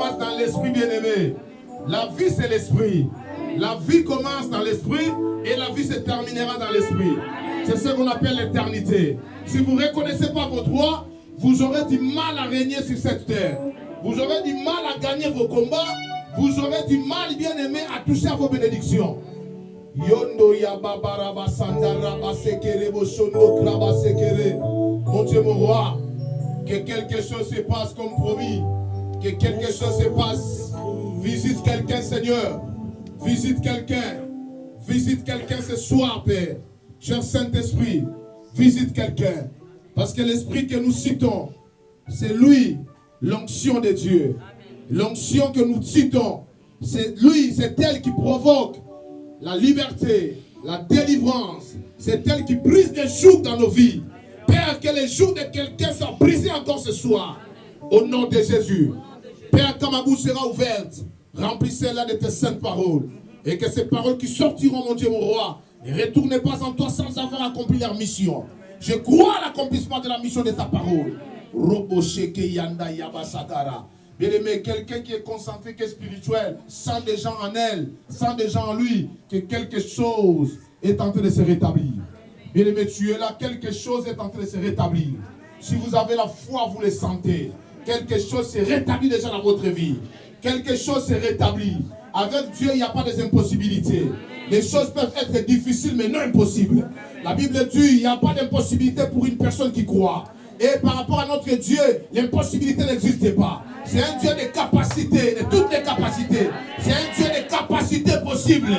Dans l'esprit bien-aimé. La vie, c'est l'esprit. La vie commence dans l'esprit et la vie se terminera dans l'esprit. C'est ce qu'on appelle l'éternité. Si vous ne reconnaissez pas vos droits, vous aurez du mal à régner sur cette terre. Vous aurez du mal à gagner vos combats. Vous aurez du mal, bien aimé, à toucher à vos bénédictions. Mon Dieu, mon roi, que quelque chose se passe comme promis. Que quelque chose se passe. Visite quelqu'un, Seigneur. Visite quelqu'un. Visite quelqu'un ce soir, Père. Cher Saint-Esprit, visite quelqu'un. Parce que l'esprit que nous citons, c'est lui, l'onction de Dieu. L'onction que nous citons, c'est lui, c'est elle qui provoque la liberté, la délivrance. C'est elle qui brise des jougs dans nos vies. Père, que les jougs de quelqu'un soient brisés encore ce soir. Au nom de Jésus. Père, quand ma bouche sera ouverte, remplissez-la de tes saintes paroles. Et que ces paroles qui sortiront, mon Dieu, mon roi, ne retournent pas en toi sans avoir accompli leur mission. Je crois à l'accomplissement de la mission de ta parole. Bien-aimé, quelqu'un qui est concentré, qui est spirituel, sans des gens en elle, sans des gens en lui, que quelque chose est en train de se rétablir. Bien-aimé, tu es là, quelque chose est en train de se rétablir. Si vous avez la foi, vous le sentez. Quelque chose s'est rétabli déjà dans votre vie. Quelque chose s'est rétabli. Avec Dieu, il n'y a pas d'impossibilité. Les choses peuvent être difficiles, mais non impossibles. La Bible dit, il n'y a pas d'impossibilité pour une personne qui croit. Et par rapport à notre Dieu, l'impossibilité n'existe pas. C'est un Dieu de capacités, de toutes les capacités. C'est un Dieu de capacités possibles.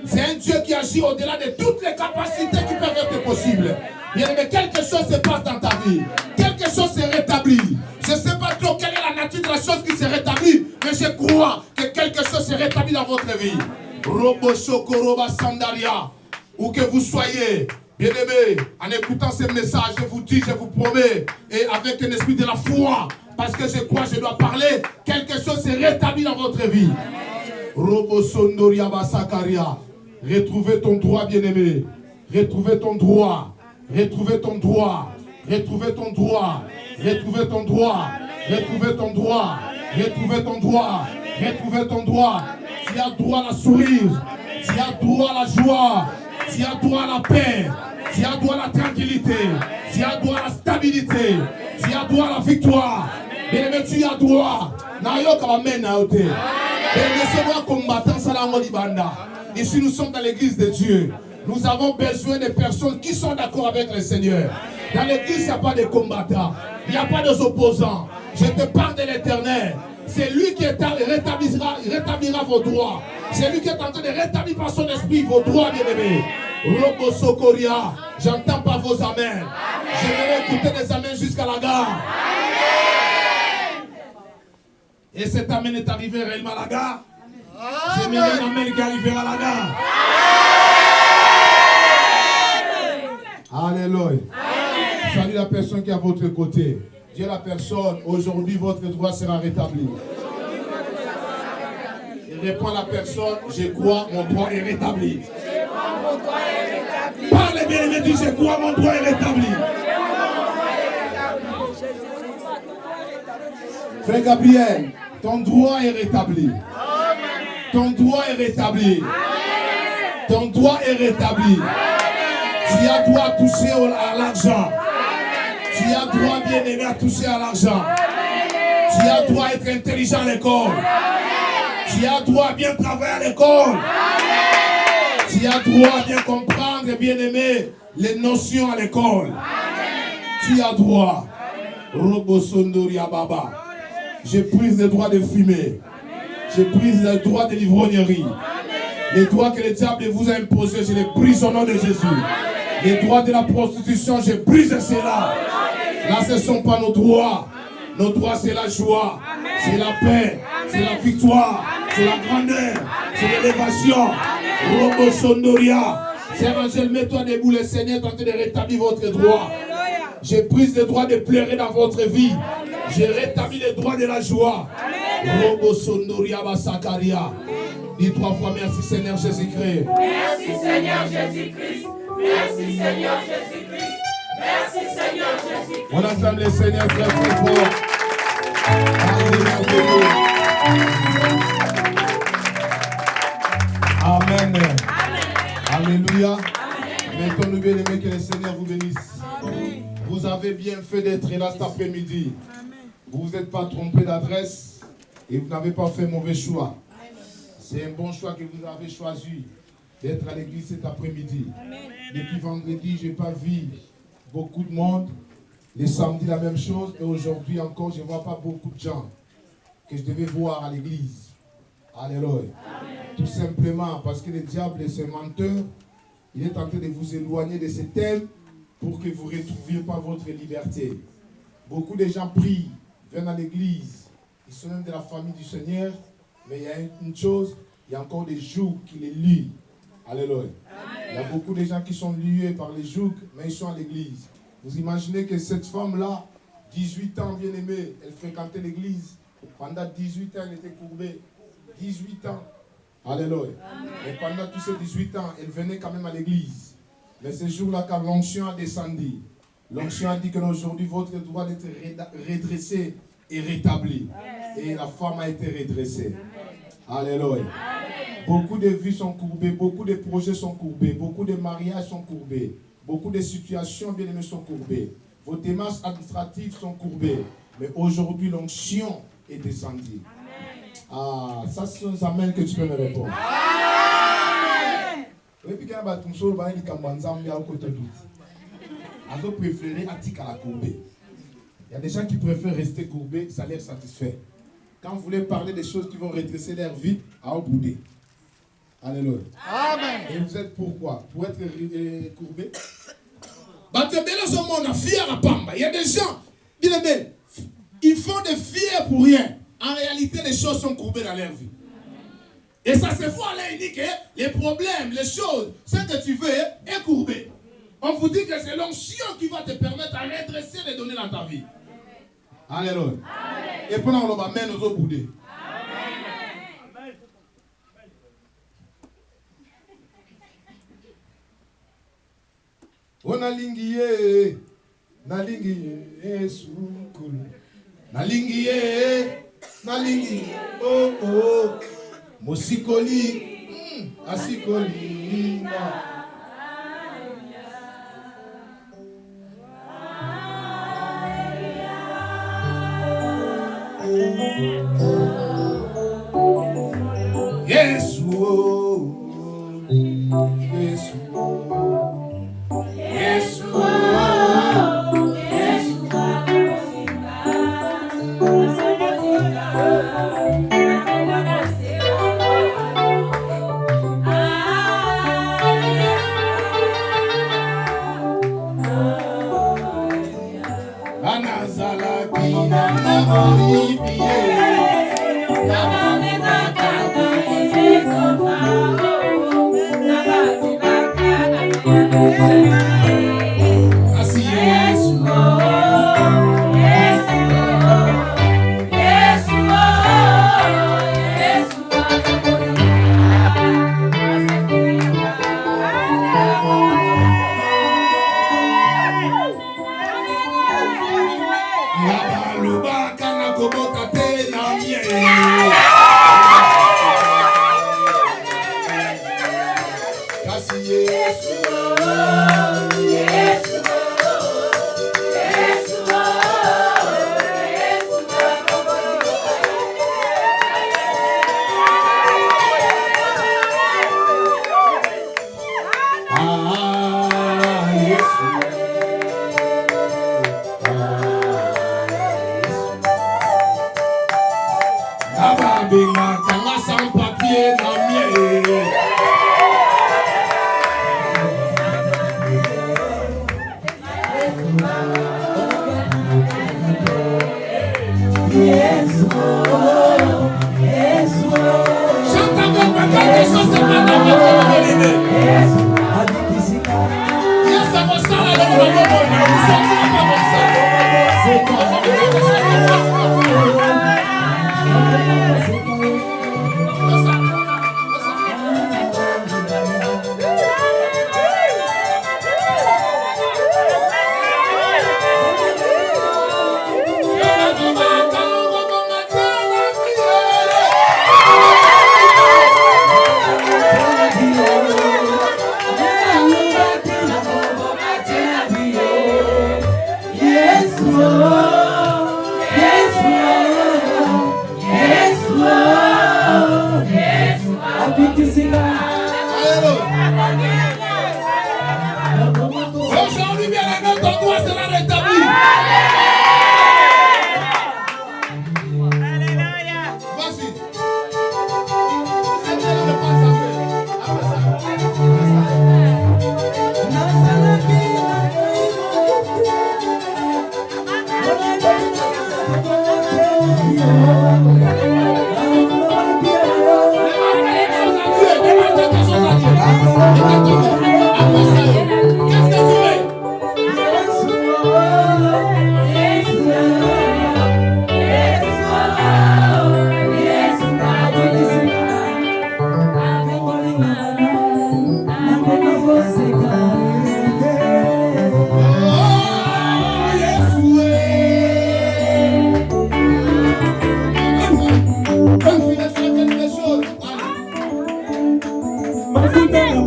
C'est un Dieu qui agit au-delà de toutes les capacités qui peuvent être possibles. Bien, mais quelque chose se passe dans ta vie. Quelque chose se rétablit. Je ne sais pas trop quelle est la nature de la chose qui se rétablit, mais je crois que quelque chose se rétablit dans votre vie. Robo Shokoroba Sandaria. Où que vous soyez, bien-aimés, en écoutant ce message, je vous dis, je vous promets, et avec un esprit de la foi, parce que je crois, je dois parler, quelque chose se rétablit dans votre vie. Robo Sondoria Basakaria. Retrouvez ton droit, bien-aimé. Retrouvez ton droit. Retrouvez ton droit. Retrouvez ton droit. Retrouvez ton droit. Retrouvez ton droit. Retrouvez ton droit. Retrouvez ton droit. Tu as droit à la sourire. Tu as droit à la joie. Tu as droit à la paix. Tu as droit à la tranquillité. Tu as droit à la stabilité. Tu as droit à la victoire. Bien-aimé, tu as droit. Ici, nous sommes dans l'église de Dieu. Nous avons besoin de personnes qui sont d'accord avec le Seigneur. Dans l'église, il n'y a pas de combattants. Il n'y a pas d'opposants. Je te parle de l'Éternel. C'est lui qui rétablira vos droits. C'est lui qui est en train de rétablir par son esprit vos droits, bien-aimés. Robo Sokoria, j'entends pas vos amens. Je vais écouter des amens jusqu'à la gare. Et cet amen est arrivé réellement à la gare. J'aimerais un amen qui arrivera à la gare. Alléluia. Salut la personne qui est à votre côté. Dis à la personne, aujourd'hui votre droit sera rétabli. Il répond à la personne, je crois, mon droit est rétabli. Parlez bien, il dit, je crois, mon droit est rétabli. Frère Gabriel, ton droit est rétabli. Ton droit est rétabli. Ton droit est rétabli. Tu as droit à toucher à l'argent. Tu as droit, bien aimé, à toucher à l'argent. Tu as droit à être intelligent à l'école. Tu as droit à bien travailler à l'école. Tu as droit à bien comprendre, bien aimé, les notions à l'école. Tu as droit. Robo Sondoria Baba. J'ai pris le droit de fumer. J'ai pris le droit de l'ivrognerie. Les droits que le diable vous a imposés, je les brise au nom de Jésus. Les droits de la prostitution, je brise cela. Là, ce ne sont pas nos droits. Nos droits, c'est la joie, c'est la paix, c'est la victoire, c'est la grandeur, c'est l'élévation. Robo Sondoria. Seigneur Angèle, mets-toi debout, le Seigneur est en train de rétablir votre droit. J'ai pris le droit de pleurer dans votre vie. J'ai rétabli le droit de la joie. Robo Sondoria Basakaria. Dis 3 fois merci Seigneur Jésus-Christ. Merci Seigneur Jésus-Christ. Merci Seigneur Jésus-Christ. Merci Seigneur Jésus-Christ. On acclame le Seigneur très très fort. Alléluia. Amen. Alléluia. Mettons-nous bien aimés, que le Seigneur vous bénisse. Amen. Vous avez bien fait d'être là cet après-midi. Vous ne vous êtes pas trompé d'adresse et vous n'avez pas fait mauvais choix. C'est un bon choix que vous avez choisi d'être à l'église cet après-midi. Depuis vendredi, je n'ai pas vu beaucoup de monde. Les samedis, la même chose. Et aujourd'hui encore, je ne vois pas beaucoup de gens que je devais voir à l'église. Alléluia. Tout simplement parce que le diable est ce menteur. Il est en train de vous éloigner de ce thème pour que vous ne retrouviez pas votre liberté. Beaucoup de gens prient, viennent à l'église. Ils sont même de la famille du Seigneur. Mais il y a une chose, il y a encore des jougs qui les lient. Alléluia. Il y a beaucoup de gens qui sont liés par les jougs, mais ils sont à l'église. Vous imaginez que cette femme-là, 18 ans, bien aimée, elle fréquentait l'église. Pendant 18 ans, elle était courbée. 18 ans. Alléluia. Et pendant tous ces 18 ans, elle venait quand même à l'église. Mais ce jour-là, quand l'onction a descendu, l'onction a dit qu'aujourd'hui, votre droit d'être redressé et rétabli. Et la femme a été redressée. Alléluia. Beaucoup de vies sont courbées, beaucoup de projets sont courbés, beaucoup de mariages sont courbés, beaucoup de situations bien aimées sont courbées. Vos démarches administratives sont courbées. Mais aujourd'hui, l'onction est descendue. Ah, ça c'est un amen que tu peux me répondre. Amen. Et puis quand tu me dis que tu as préféré attiquer à la courbée. Il y a des gens qui préfèrent rester courbés, ça les satisfait. Quand vous voulez parler des choses qui vont redresser leur vie, à bouder. Alléluia. Amen. Et vous êtes pourquoi? Pour être courbé? Il y a des gens, ils font des fiers pour rien. En réalité, les choses sont courbées dans leur vie. Et ça se voit là, il dit que les problèmes, les choses, ce que tu veux est courbé. On vous dit que c'est l'onction qui va te permettre à redresser les données dans ta vie. Alléluia. Et pendant on va mettre nos autres boudés. On a lingué, soukulu. Nalingi, oh oh, mosikoli, asikoli, Yesu, Yesu, Yesu.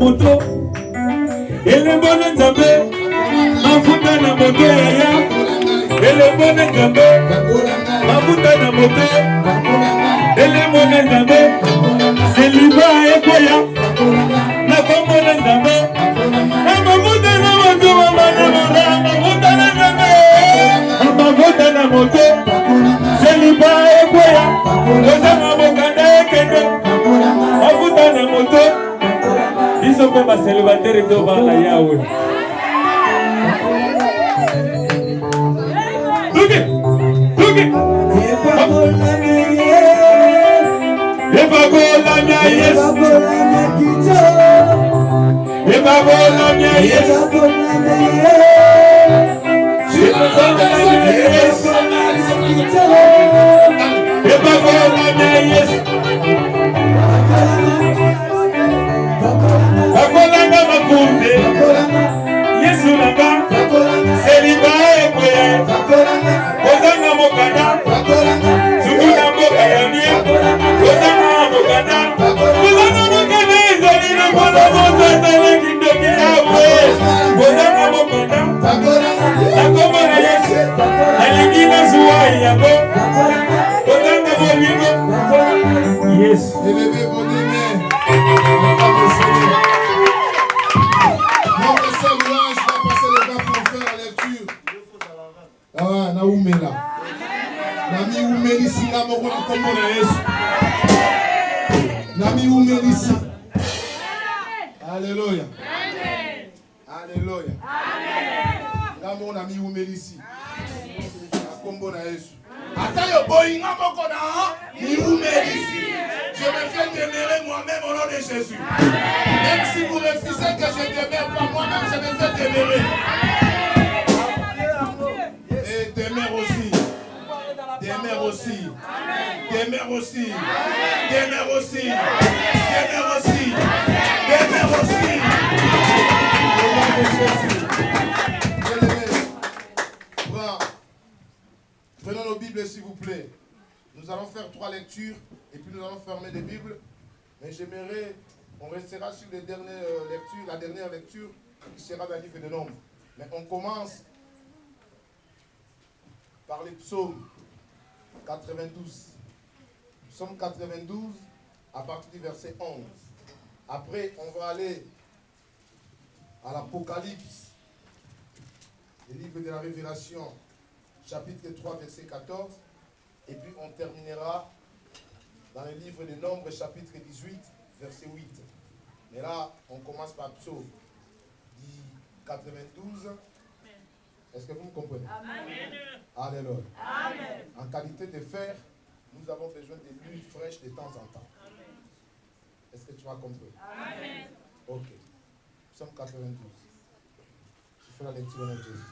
moto elembo na nzambe mafuta na moto yaya elembo na nzambe mafuta na moto elembo na nzambe seliba ekoya na kombo na nzambe mafuta na moto mafuta na nzambe mafuta na moto seliba ekoya kozanga mokanda ekende mafuta na moto biso mpe baselibatere tobala yawe ebagolamya yesu ebagolamya yesu ebagolamya yesu bakolanga makumbe yesu nanga seliba ekoye kozanga mokanda zunguna mboka yanie kozanga mokanda kozanga mokanda ezali na mola moto ezalaki ndoki yawe kozanga mokanda nakombo na yesu nalingi nazuwa yango kozanga bolingo yesu naumela nami umelisi nga moko na kombo na yesu nami umelisi alleluya alleluya nga moko nami umelisi na kombo na yesu ata yo boyi nga moko na mi umelisi je me fais demeurer moi-même au nom de Jésus même si vous refusez que je demeure pas moi-même je me fais demeurer. Demeure aussi. Demeure aussi. Demeure aussi. Demeure aussi. Demeure aussi. Demeure aussi. Au nom de Jésus. Bien-aimés, prenons nos Bibles s'il vous plaît. Nous allons faire 3 lectures et puis nous allons fermer les Bibles. Mais j'aimerais, on restera sur les dernières lectures, la dernière lecture qui sera dans le livre de Nombres. Mais on commence par les psaumes 92. Psaume 92 à partir du verset 11. Après, on va aller à l'Apocalypse, le livre de la Révélation, chapitre 3, verset 14. Et puis on terminera dans le livre de Nombres, chapitre 18, verset 8. Mais là, on commence par psaume 92. Est-ce que vous me comprenez? Amen. Alléluia. Amen. En qualité de fer, nous avons besoin de l'huile fraîche de temps en temps. Amen. Est-ce que tu as compris? Amen. Ok. Psaume 92. Je fais la lecture au nom de Jésus.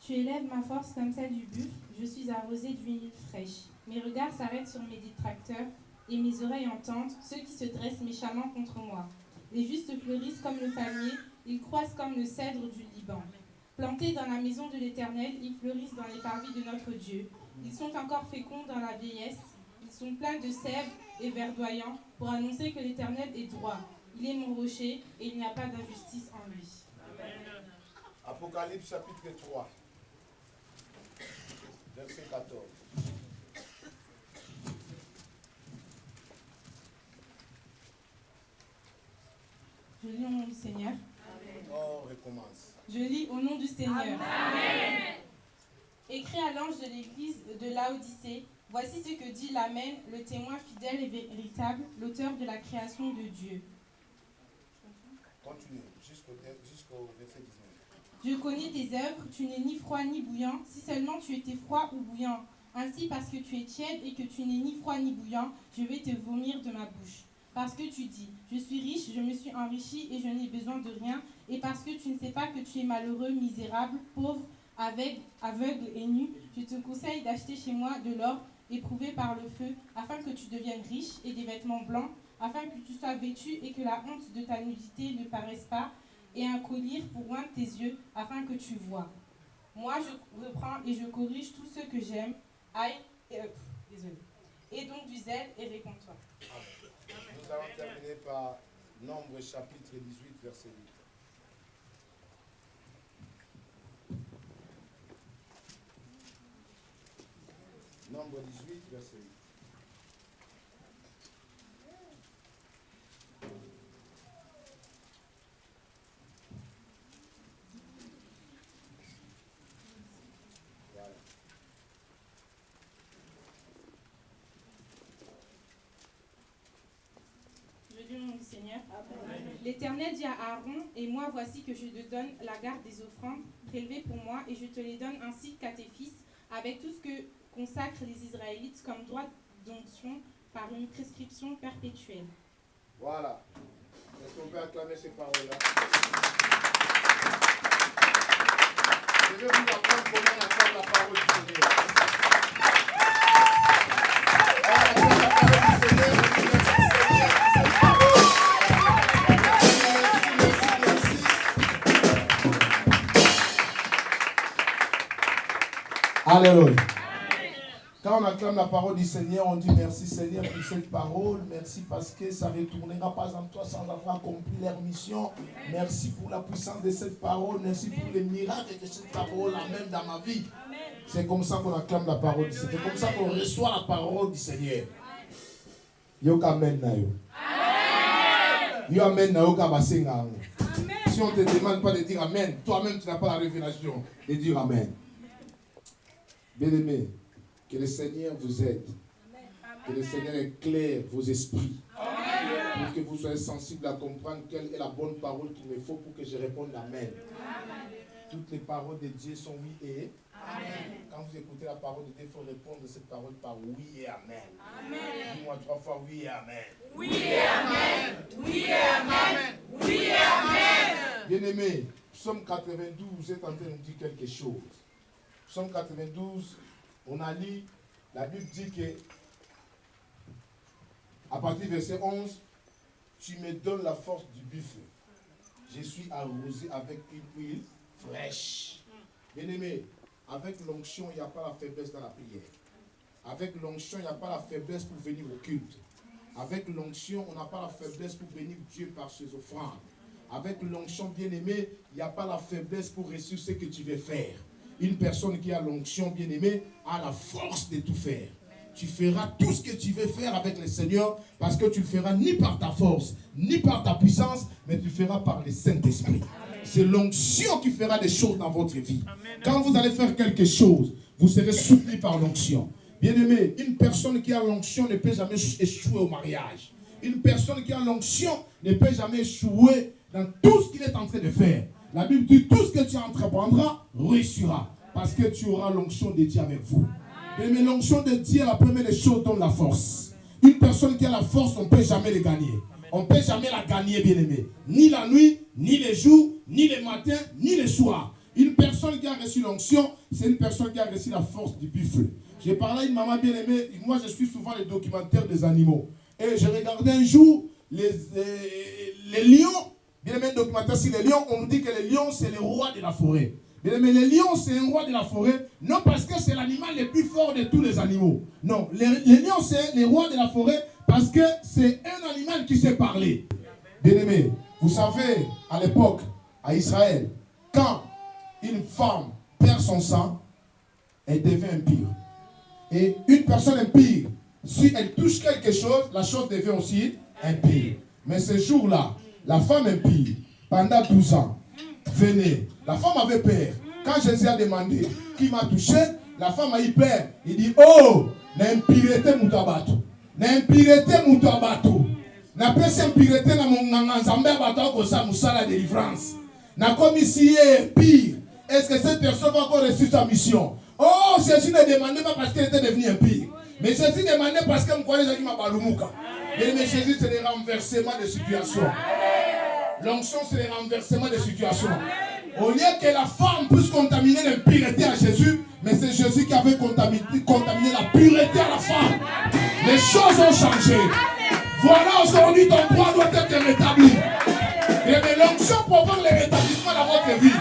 Tu élèves ma force comme celle du buffle, je suis arrosé d'huile fraîche. Mes regards s'arrêtent sur mes détracteurs et mes oreilles entendent ceux qui se dressent méchamment contre moi. Les justes fleurissent comme le palmier, ils croissent comme le cèdre du Liban. Plantés dans la maison de l'Éternel, ils fleurissent dans les parvis de notre Dieu. Ils sont encore féconds dans la vieillesse. Ils sont pleins de sève et verdoyants pour annoncer que l'Éternel est droit. Il est mon rocher et il n'y a pas d'injustice en lui. Amen. Apocalypse chapitre 3, verset 14. Je lis au nom du Seigneur. On recommence. Je lis au nom du Seigneur. Amen. Écrit à l'ange de l'église de Laodicée, voici ce que dit l'Amen, le témoin fidèle et véritable, l'auteur de la création de Dieu. Continue jusqu'au verset 19. Je connais tes œuvres, tu n'es ni froid ni bouillant, si seulement tu étais froid ou bouillant. Ainsi, parce que tu es tiède et que tu n'es ni froid ni bouillant, je vais te vomir de ma bouche. Parce que tu dis, je suis riche, je me suis enrichi et je n'ai besoin de rien, et parce que tu ne sais pas que tu es malheureux, misérable, pauvre, aveugle et nu, je te conseille d'acheter chez moi de l'or éprouvé par le feu, afin que tu deviennes riche, et des vêtements blancs, afin que tu sois vêtu et que la honte de ta nudité ne paraisse pas, et un collier pour oindre tes yeux, afin que tu vois. Moi, je reprends et je corrige tout ce que j'aime. Désolé. Et donc du zèle et réponds-toi. Nous allons terminer par Nombre chapitre 18, verset 8. Nombre 18, verset 8. Seigneur. L'Éternel dit à Aaron, et moi voici que je te donne la garde des offrandes prélevées pour moi, et je te les donne ainsi qu'à tes fils, avec tout ce que consacrent les Israélites comme droit d'onction par une prescription perpétuelle. Voilà. Est-ce qu'on peut acclamer ces paroles-là? Je vais vous apprendre comment on acclame la parole du Seigneur. Alléluia. Quand on acclame la parole du Seigneur, on dit merci Seigneur pour cette parole. Merci parce que ça ne retournera pas en toi sans avoir accompli leur mission. Merci pour la puissance de cette parole. Merci pour les miracles que cette parole amène dans ma vie. C'est comme ça qu'on acclame la parole du Seigneur. C'est comme ça qu'on reçoit la parole du Seigneur. Yo amen na yo. Yo amen na yo ka basenga. Si on ne te demande pas de dire amen, toi-même tu n'as pas la révélation de dire amen. Bien-aimés, que le Seigneur vous aide. Que le Seigneur éclaire vos esprits. Pour que vous soyez sensibles à comprendre quelle est la bonne parole qu'il me faut pour que je réponde amen. Toutes les paroles de Dieu sont oui et amen. Quand vous écoutez la parole de Dieu, il faut répondre à cette parole par oui et amen. Dis-moi 3 fois oui et amen. Oui et amen. Oui et amen. Oui et amen. Bien-aimés, Psaume 92 est en train de nous dire quelque chose. Psaume 92, on a lu, la Bible dit que, à partir du verset 11, tu me donnes la force du buffle. Je suis arrosé avec une huile fraîche. Bien-aimé, avec l'onction, il n'y a pas la faiblesse dans la prière. Avec l'onction, il n'y a pas la faiblesse pour venir au culte. Avec l'onction, on n'a pas la faiblesse pour bénir Dieu par ses offrandes. Avec l'onction, bien-aimé, il n'y a pas la faiblesse pour réussir ce que tu veux faire. Une personne qui a l'onction, bien-aimée, a la force de tout faire. Tu feras tout ce que tu veux faire avec le Seigneur parce que tu ne le feras ni par ta force, ni par ta puissance, mais tu le feras par le Saint-Esprit. C'est l'onction qui fera des choses dans votre vie. Quand vous allez faire quelque chose, vous serez soutenu par l'onction. Bien-aimé, une personne qui a l'onction ne peut jamais échouer au mariage. Une personne qui a l'onction ne peut jamais échouer dans tout ce qu'il est en train de faire. La Bible dit tout ce que tu entreprendras réussira. Parce que tu auras l'onction de Dieu avec vous. Mais l'onction de Dieu, la première des choses, donne la force. Une personne qui a la force, on ne peut jamais la gagner. On ne peut jamais la gagner, bien-aimé. Ni la nuit, ni les jours, ni les matins, ni les soirs. Une personne qui a reçu l'onction, c'est une personne qui a reçu la force du buffle. J'ai parlé à une maman bien-aimée. Moi, je suis souvent les documentaires des animaux. Et je regardais un jour les lions. Bien aimé, documentaire sur les lions, on nous dit que les lions, c'est le roi de la forêt. Bien aimé, les lions, c'est un roi de la forêt, non parce que c'est l'animal le plus fort de tous les animaux. Non, les lions, c'est le roi de la forêt parce que c'est un animal qui sait parler. Bien aimé, vous savez, à l'époque, à Israël, quand une femme perd son sang, elle devient impure. Et une personne impure, si elle touche quelque chose, la chose devient aussi impure. Mais ce jour-là, la femme impure, pendant 12 ans, venait. La femme avait peur. Quand Jésus a demandé qui m'a touché, la femme a eu peur. Il dit, oh, l'impureté moutabatu. L'impureté moutabatu. Na pesa impureté na monganga nzambe bato ko sa musala délivrance. Na comme ici est pire. Est-ce que cette personne va encore réussir sa mission? Oh, Jésus ne demandait pas parce qu'elle était devenue impure. Mais Jésus demandait parce qu'elle me connaissait qui m'a balumuka. Mais Jésus, c'est le renversement de situation. L'onction, c'est le renversement de situation. Au lieu que la femme puisse contaminer l'impureté à Jésus, mais c'est Jésus qui avait contaminé la pureté à la femme. Les choses ont changé. Voilà, aujourd'hui, ton droit doit être rétabli. Et l'onction provoque le rétablissement dans votre vie.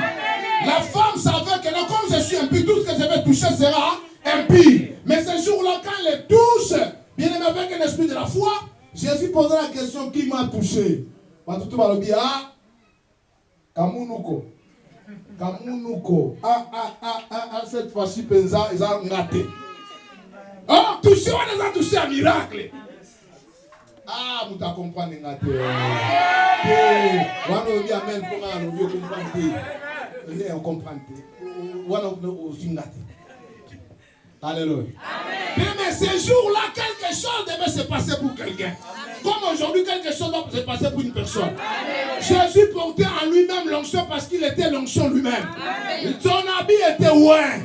La femme savait que là, comme je suis impur, tout ce que je vais toucher sera impur. Mais ce jour-là, quand elle touche, bien aimé avec un esprit de la foi, Jésus posait la question, qui m'a touché? Matutu balobi ah kamunuko. Kamunuko. Cette fois-ci penza ils ont raté. Oh, touché, on a touché un miracle. Ah, vous t'as compris, ngate. On a dit amen pour on comprendre. On comprend. On a aussi ngate. Alléluia. Mais ces jours-là, quelque chose devait se passer pour quelqu'un. Comme aujourd'hui, quelque chose doit se passer pour une personne. Jésus portait en lui-même l'onction parce qu'il était l'onction lui-même. Son habit était loin.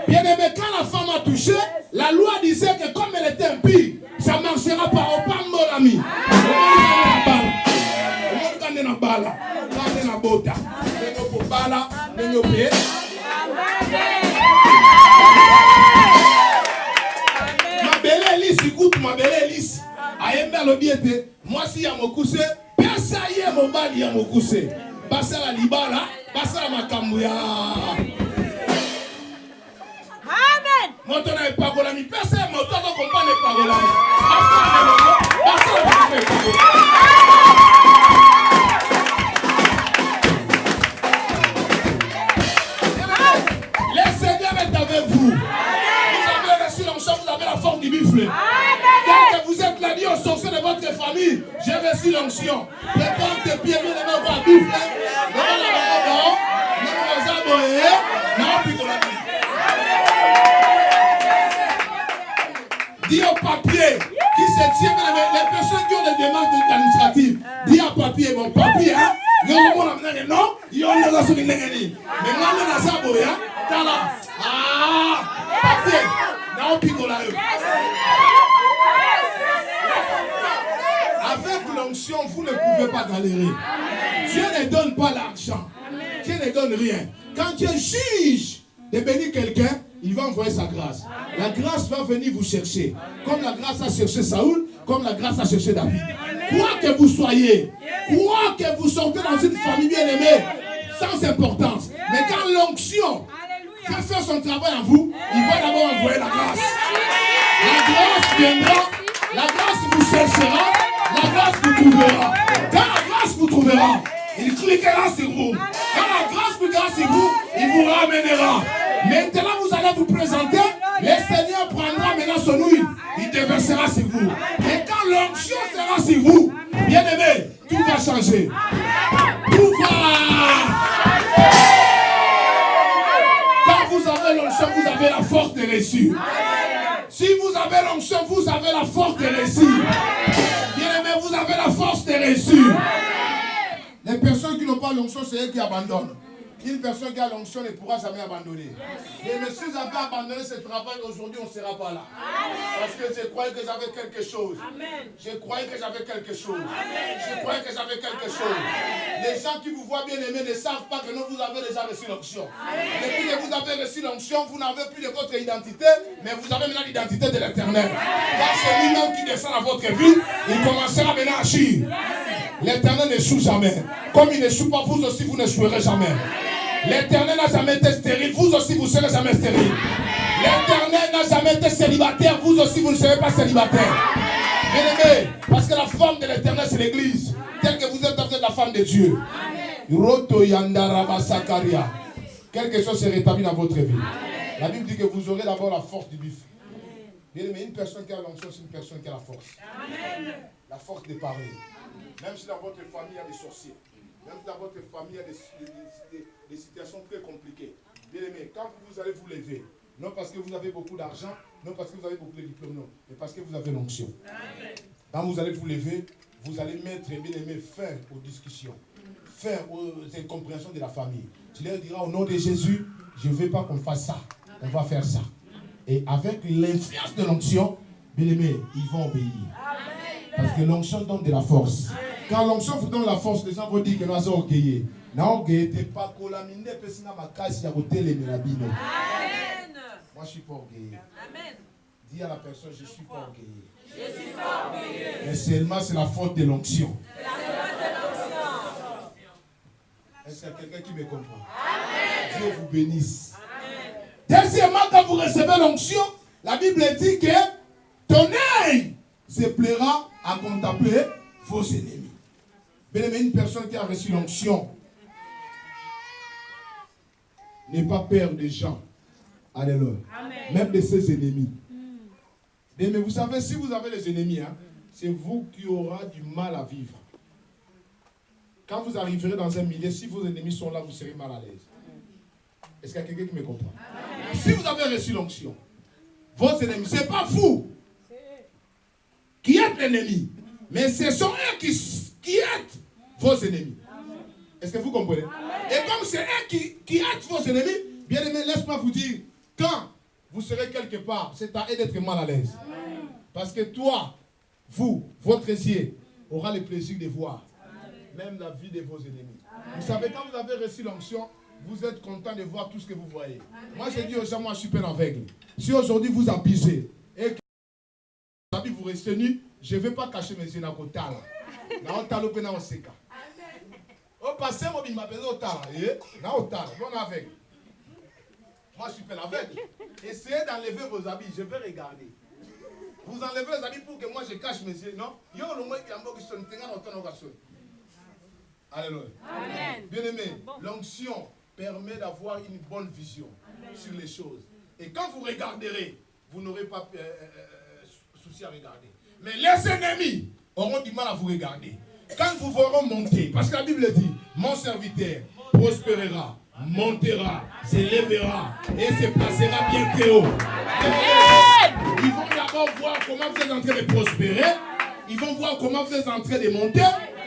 Bien aimé, quand la femme a touché, la loi disait que comme elle était impie, ça ne marchera pas. Au pas mon ami. Écoute, ma belle Elise, Ayembe Lobiete, moi si y'a mon coussé, personne y'a mon bal, y'a mon coussé. Bassa la libala, bassa la macambouya. Amen. Moi t'en as pas golami, personne m'a autant comprendre pas golami. Le Seigneur est avec vous. Vous avez reçu l'onction, vous avez la force du buffle. Dès que vous êtes là, dit au sorcier de votre famille, j'ai reçu l'onction. Prépare tes pieds, bien les mains, buffle. Dis au papier qui se tient, les personnes qui ont des démarches administratives, dis au papier, mon papier, hein, non, il y a des choses qui sont mais moi, je suis là, t'as là, papier, non, picola. Avec l'onction, vous ne pouvez pas galérer. Dieu ne donne pas l'argent. Dieu ne donne rien. Quand Dieu juge de bénir quelqu'un, il va envoyer sa grâce. La grâce va venir vous chercher. Comme la grâce a cherché Saoul, comme la grâce a cherché David. Quoi que vous soyez, quoi que vous sortez dans une famille bien aimée, sans importance. Mais quand l'onction va faire son travail en vous, il va d'abord envoyer la grâce. La grâce viendra, la grâce vous cherchera, la grâce vous trouvera. Quand la grâce vous trouvera, il cliquera sur vous. Quand la grâce vous cliquera sur vous, il vous ramènera. Maintenant, vous allez vous présenter. Le Seigneur prendra maintenant son huile. Il déversera sur vous. Et quand l'onction sera sur vous, bien aimé, tout va changer. Tout va. Quand vous avez l'onction, vous avez la force de réussir. Si vous avez l'onction, vous avez la force de réussir. Bien aimé, vous avez la force de réussir. Les personnes qui n'ont pas l'onction, c'est eux qui abandonnent. Une personne qui a l'onction ne pourra jamais abandonner. Et mais si j'avais abandonné ce travail, aujourd'hui, on ne sera pas là. Parce que je croyais que j'avais quelque chose. Je croyais que j'avais quelque chose. Je croyais que j'avais quelque chose. Les gens qui vous voient bien aimés ne savent pas que non, vous avez déjà reçu l'onction. Depuis que vous avez reçu l'onction, vous n'avez plus de votre identité, mais vous avez maintenant l'identité de l'Éternel. Quand c'est lui-même qui descend dans votre vie, il commencera maintenant à agir. L'Éternel n'échoue jamais. Comme il n'échoue pas, vous aussi, vous n'échouerez jamais. L'Éternel n'a jamais été stérile, vous aussi, vous ne serez jamais stérile. L'Éternel n'a jamais été célibataire, vous aussi, vous ne serez pas célibataire. Bien-aimé, parce que la femme de l'Éternel, c'est l'Église. Telle que vous êtes la femme de Dieu. Quelque chose se rétablit dans votre vie. La Bible dit que vous aurez d'abord la force du buffle. Bien-aimé, une personne qui a l'onction, c'est une personne qui a la force. La force de parler. Même si dans votre famille, il y a des sorciers. Même si dans votre famille, il y a des situations très compliquées. Bien aimé, quand vous allez vous lever, non parce que vous avez beaucoup d'argent, non parce que vous avez beaucoup de diplômes, non, mais parce que vous avez l'onction. Quand vous allez vous lever, vous allez mettre, bien aimé, fin aux discussions, fin aux incompréhensions de la famille. Tu leur diras au nom de Jésus, je ne veux pas qu'on fasse ça, on va faire ça. Et avec l'influence de l'onction, bien aimé, ils vont obéir. Parce que l'onction donne de la force. Quand l'onction vous donne la force, les gens vont dire que nous sommes orgueillés. Moi, je ne suis pas orgueilleux. Dis à la personne, je ne suis pas orgueilleux. Mais seulement c'est la faute de l'onction. Est-ce qu'il y a quelqu'un qui me comprend? Dieu vous bénisse. Deuxièmement, quand vous recevez l'onction, la Bible dit que ton œil se plaira à contempler vos ennemis. Bien aimé, une personne qui a reçu l'onction n'est pas peur des gens. Alléluia. Même de ses ennemis. Mais vous savez, si vous avez les ennemis, hein, c'est vous qui aurez du mal à vivre. Quand vous arriverez dans un milieu, si vos ennemis sont là, vous serez mal à l'aise. Est-ce qu'il y a quelqu'un qui me comprend? Si vous avez reçu l'onction, vos ennemis, ce n'est pas vous qui êtes l'ennemi, mais ce sont eux qui êtes vos ennemis. Est-ce que vous comprenez? Et comme c'est eux qui êtes vos ennemis, bien aimé, laisse-moi vous dire, quand vous serez quelque part, c'est à eux d'être mal à l'aise. Parce que toi, vous, votre essier, aura le plaisir de voir même la vie de vos ennemis. Vous savez, quand vous avez reçu l'onction, vous êtes content de voir tout ce que vous voyez. Moi, j'ai dit aux gens, moi, je suis peine aveugle. Si aujourd'hui vous abusez et que vous restez nu, je ne vais pas cacher mes yeux dans le côté. Au passé, moi, il m'a appelé au tala. Bon aveugle. Moi, je suis peine aveugle. Essayez d'enlever vos habits, je vais regarder. Vous enlevez les habits pour que moi, je cache mes yeux, non? Alléluia. Bien aimé, l'onction permet d'avoir une bonne vision sur les choses. Et quand vous regarderez, vous n'aurez pas souci à regarder. Mais les ennemis auront du mal à vous regarder. Quand vous verrez monter, parce que la Bible dit, mon serviteur prospérera, montera, s'élèvera et se placera bien très haut. Ils vont d'abord voir comment vous êtes en train de prospérer. Ils vont voir comment vous êtes en train de monter.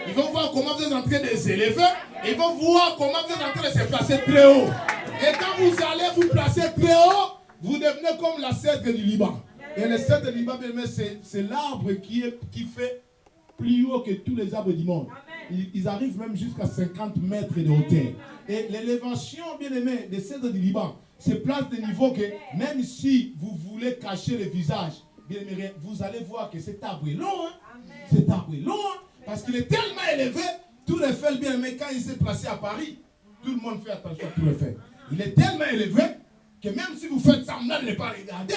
Ils vont voir comment vous êtes en train de s'élever. Ils vont voir comment vous êtes en train de se placer très haut. Et quand vous allez vous placer très haut, vous devenez comme la cèdre du Liban. Et le cèdre du Liban, c'est l'arbre qui fait plus haut que tous les arbres du monde. Ils arrivent même jusqu'à 50 mètres de hauteur. Et l'élévation, bien aimé, des cèdres du Liban se place de niveau que même si vous voulez cacher le visage, bien aimé, vous allez voir que cet arbre est long. Hein? Cet arbre est long. Hein? Parce qu'il est tellement élevé, tout le fait bien aimé, quand il s'est placé à Paris, tout le monde fait attention à tout le fait. Il est tellement élevé que même si vous faites semblant de ne pas regarder,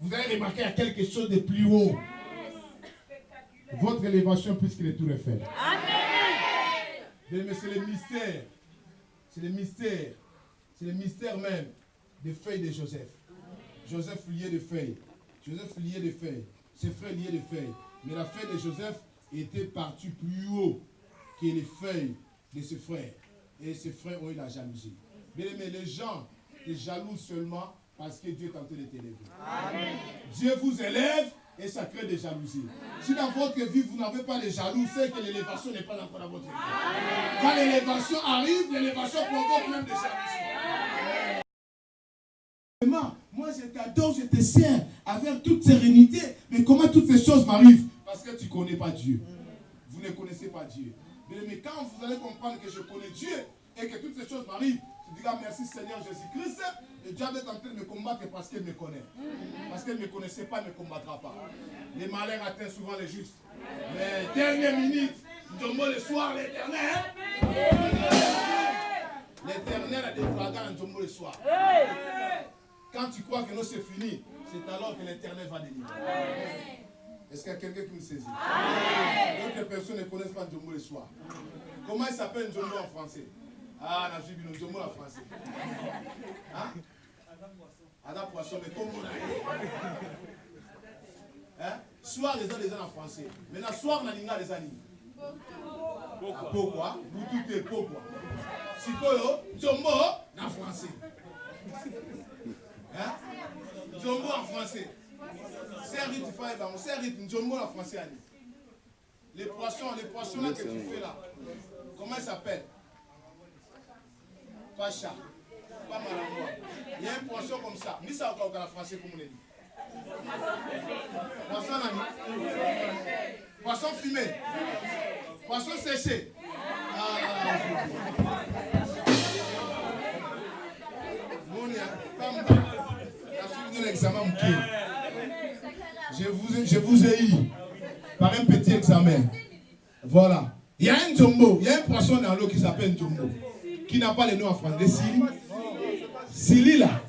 vous allez remarquer qu'il y a quelque chose de plus haut. Votre élévation plus que le tout le fait. Mais c'est le mystère. C'est le mystère. C'est le mystère même des feuilles de Joseph. Joseph lié de feuilles. Joseph lié de feuilles. Ses frères liés de feuilles. Mais la feuille de Joseph était partie plus haut que les feuilles de ses frères. Et ses frères ont eu la jalousie. Mais les gens te jalousent seulement parce que Dieu est en train de t'élever. Dieu vous élève et ça crée des jalousies. Si dans votre vie vous n'avez pas de jaloux, c'est que l'élévation n'est pas encore dans votre vie. Quand l'élévation arrive, l'élévation provoque même des jalousies. Moi je t'adore, je te sers avec toute sérénité. Mais comment toutes ces choses m'arrivent? Parce que tu ne connais pas Dieu. Vous ne connaissez pas Dieu. Mais quand vous allez comprendre que je connais Dieu et que toutes ces choses m'arrivent, tu diras merci Seigneur Jésus-Christ. Et Dieu est en train de me combattre parce qu'il me connaît. Parce qu'il ne me connaissait pas, il ne me combattra pas. Les malheurs atteignent souvent les justes. Mais dernière minute, nous tombons le soir, l'éternel. L'éternel a des dragons, nous tombons le soir. Quand tu crois que non c'est fini, c'est alors que l'éternel va délivrer. Est-ce qu'il y a quelqu'un qui me saisit? D'autres personnes ne connaissent pas Njombo le soir. Comment il s'appelle Njombo en français? Ah, n'a suivi Njombo en français. Hein? Adam Poisson, mais comment on a? Hein? Soir, les gens en français. Maintenant, soir, on a les animaux. Pourquoi? Vous doutez pourquoi? Si Njombo en français. Hein? Njombo en français. C'est Njombo en français. Les poissons là que tu fais là, comment ils s'appellent? Pacha. Pas Malamboa. Il y a un poisson comme ça. Mais ça encore en français comme on dit. Poisson ami. Poisson fumé. Poisson séché. Je vous ai eu par un petit examen. Voilà. Il y a un Njombo, il y a un poisson dans l'eau qui s'appelle Njombo, qui n'a pas le nom en français. Sili. Sili là.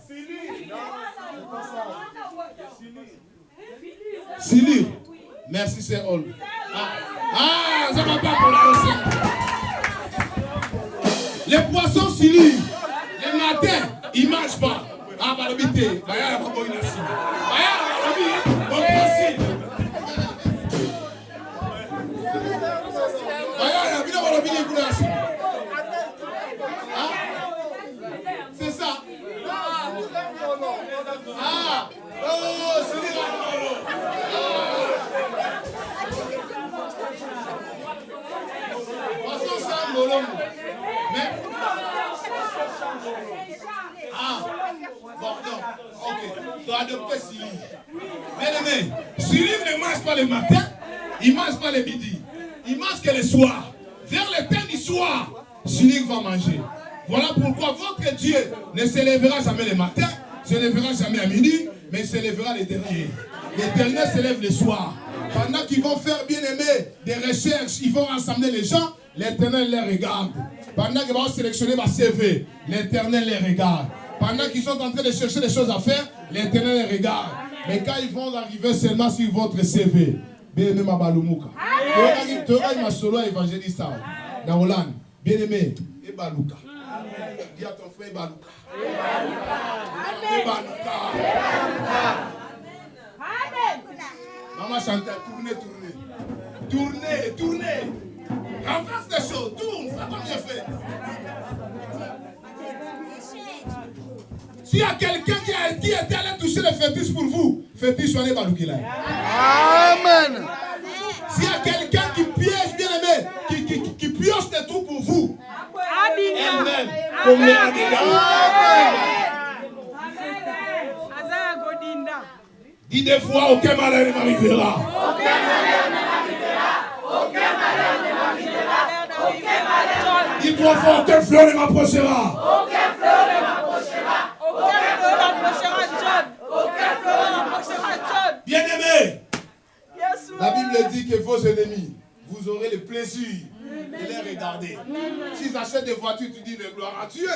Sili. Merci, c'est all. Ah, ça va pas pour la aussi. Les poissons Sili, le matin, ils ne mangent pas. Ah, bah, l'habité, bah, il y a la bonne ici. Bah, il y a la bonne ici. Bah, il y a la bonne ici. C'est ça. Ah, oh, Sili, poisson sans molon. Mais. Ah, bon, non, ok. Tu as adopté Sili. Bien aimé, Sili ne mange pas le matin, il ne mange pas le midi, il mange que le soir. Vers le temps du soir, Sili va manger. Voilà pourquoi votre Dieu ne se lèvera jamais le matin, ne se lèvera jamais à midi, mais il se lèvera le dernier. L'Éternel se lève le soir. Pendant qu'ils vont faire, bien aimé, des recherches, ils vont rassembler les gens, l'Éternel les regarde. Pendant qu'ils vont sélectionner ma CV, l'Éternel les regarde. Pendant qu'ils sont en train de chercher des choses à faire, l'Éternel les regarde. Mais quand ils vont arriver seulement sur votre CV, bien aimé, ma balumuka. Tu auras ma solo évangéliste dans Hollande. Bien aimé, et baluka. Dis à ton frère baluka. Baluka. Maman chantait, tournez, tournez. Tournez, tournez. Renverse des choses, tourne, fais comme j'ai fait. S'il y a quelqu'un qui était allé toucher le fétiche pour vous, fétiche, soyez balouki-là. Amen. S'il y a quelqu'un qui piège, bien aimé, qui pioche des trous pour vous, elle-même, comme les dis des fois, aucun malheur ne m'arrivera. Aucun malheur ne m'arrivera. Aucun malheur ne m'arrivera. Aucun malheur. Dis trois fois, aucun fleur ne m'approchera. Aucun fleur ne m'approchera. Aucun fleur n'approchera John. Aucun fleur n'approchera John. Bien aimé, la Bible dit que vos ennemis, vous aurez le plaisir de les regarder. S'ils achètent des voitures, tu dis de gloire à Dieu.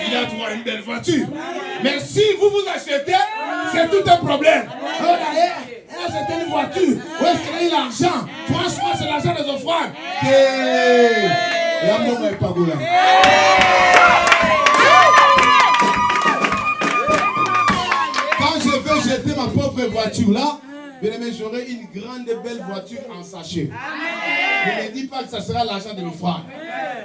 Il a trouvé une belle voiture. Mais si vous vous achetez, c'est tout un problème. Elle a acheté une voiture. Où est-ce qu'elle a eu l'argent? Franchement, c'est l'argent des offrandes. Et l'amour n'est pas goulin. Quand je veux jeter ma pauvre voiture là, bien aimé, j'aurai une grande belle voiture en sachet. Ne me dis pas que ça sera l'argent de l'offrande.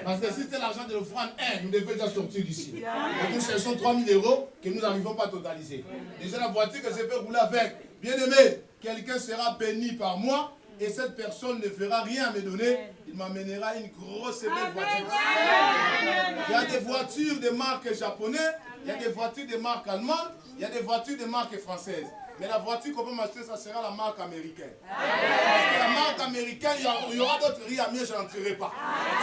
Parce que si c'est l'argent de l'offrande, nous devons déjà sortir d'ici. Et nous cherchons 3 000 euros que nous n'arrivons pas à totaliser. Déjà la voiture que je vais rouler avec, bien aimé, quelqu'un sera béni par moi et cette personne ne fera rien à me donner. Il m'amènera une grosse belle voiture. Il y a des voitures de marque japonaises, il y a des voitures de marque allemande, il y a des voitures de marque française. Mais la voiture qu'on peut m'acheter, ça sera la marque américaine. Parce que la marque américaine, il y aura d'autres riz à mieux, je n'entrerai pas.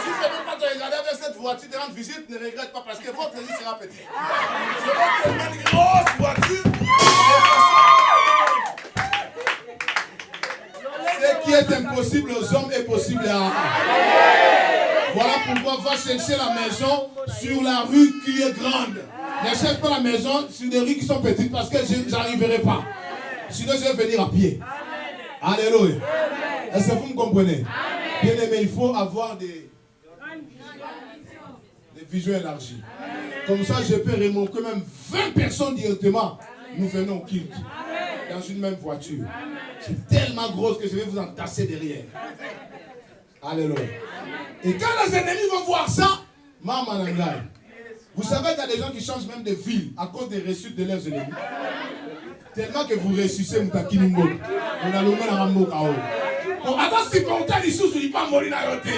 Si je ne peux pas te regarder avec cette voiture, te rendre visite, ne regrette pas parce que votre riz sera petit. Je vais tellement une grosse voiture. Ce qui est impossible aux hommes est possible à. Voilà pourquoi va chercher la maison sur la rue qui est grande. Ne cherche pas la maison sur des rues qui sont petites parce que je n'arriverai pas. Sinon, je vais venir à pied. Amen. Alléluia. Est-ce que vous me comprenez? Amen. Bien aimé, il faut avoir des visions élargies. Amen. Comme ça, je peux remonter même 20 personnes directement. Nous venons au culte. Dans une même voiture. C'est tellement grosse que je vais vous entasser derrière. Alléluia. Et quand les ennemis vont voir ça, maman nangai. Vous savez qu'il y a des gens qui changent même de ville à cause des réussites de leurs ennemis. Tellement que vous réussissez, vous taquinez mon. On a l'homme dans la mot KO. Attends, si pour autant, les sous, il ne pas mourir dans l'autre.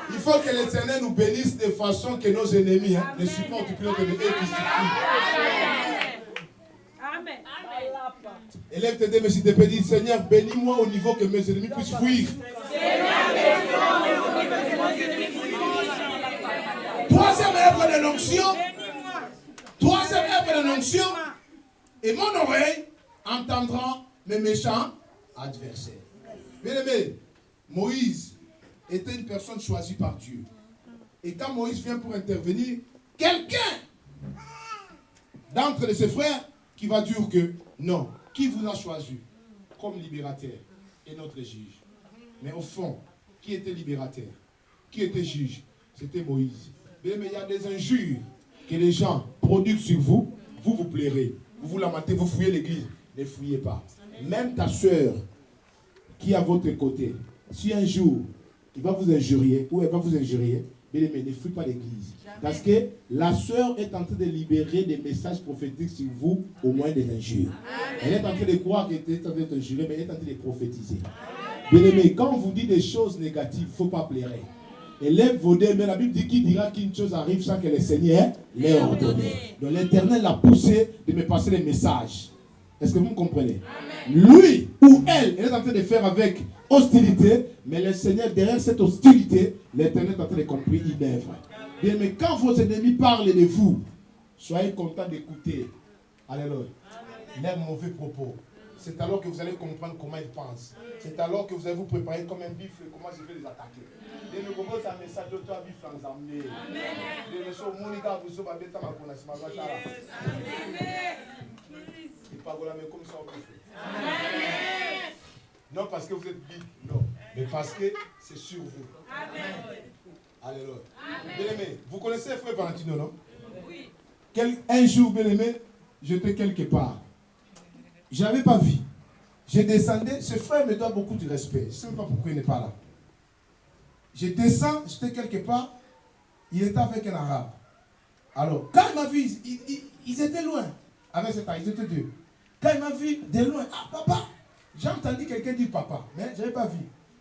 Il faut que l'Éternel nous bénisse de façon que nos ennemis ne supportent plus que de eux qui suffisent. Amen. Élève tes deux, mais si tu peux dire, Seigneur, bénis-moi au niveau que mes ennemis puissent fuir. Troisième œuvre de l'onction. Troisième œuvre de l'onction. Et mon oreille entendra mes méchants adversaires. Bien aimé, Moïse était une personne choisie par Dieu. Et quand Moïse vient pour intervenir, quelqu'un d'entre ses frères qui va dire que non, qui vous a choisi comme libérateur? et notre juge. Mais au fond, qui était libérateur? Qui était juge? C'était Moïse. Mais il y a des injures que les gens produisent sur vous, vous plairez. Vous la matez, vous fouillez l'église. Ne fouillez pas. Même ta soeur qui est à votre côté, si un jour il va vous injurier ou elle va vous injurier, mais ne fouillez pas l'église. Parce que la soeur est en train de libérer des messages prophétiques sur vous au moyen des injures. Elle est en train de croire qu'elle est en train d'injurer, mais elle est en train de prophétiser. Bien-aimé, quand on vous dit des choses négatives, il ne faut pas plairer. Élève vos deux, mais la Bible dit qu'il dira qu'une chose arrive sans que le Seigneur l'ait ordonné. Donc l'Éternel l'a poussé de me passer les messages. Est-ce que vous me comprenez? Lui ou elle est en train de faire avec hostilité, mais le Seigneur, derrière cette hostilité, l'Éternel est en train de conclure une œuvre. Bien, mais quand vos ennemis parlent de vous, soyez contents d'écouter. Alléluia. Leurs mauvais propos. C'est alors que vous allez comprendre comment ils pensent. C'est alors que vous allez vous préparer comme un bifle, comment je vais les attaquer. Et le propos, c'est un message de toi, bifle en zambé. Et le son, mon gars, vous savez, ma connaissance, ma voix, il parle comme ça, non parce que vous êtes bif, non, mais parce que c'est sur vous. Alléluia. Bien-aimé, vous connaissez Frère Valentino, non? Oui. Un jour, bien-aimé, j'étais quelque part. Je n'avais pas vu. Je descendais, ce frère me donne beaucoup de respect. Je ne sais même pas pourquoi il n'est pas là. Je descends, j'étais quelque part, il était avec un arabe. Alors, quand il m'a vu, ils étaient loin. Avec cet arabe, ils étaient deux. Quand il m'a vu de loin, ah papa, j'ai entendu quelqu'un dire papa, mais je n'avais pas vu.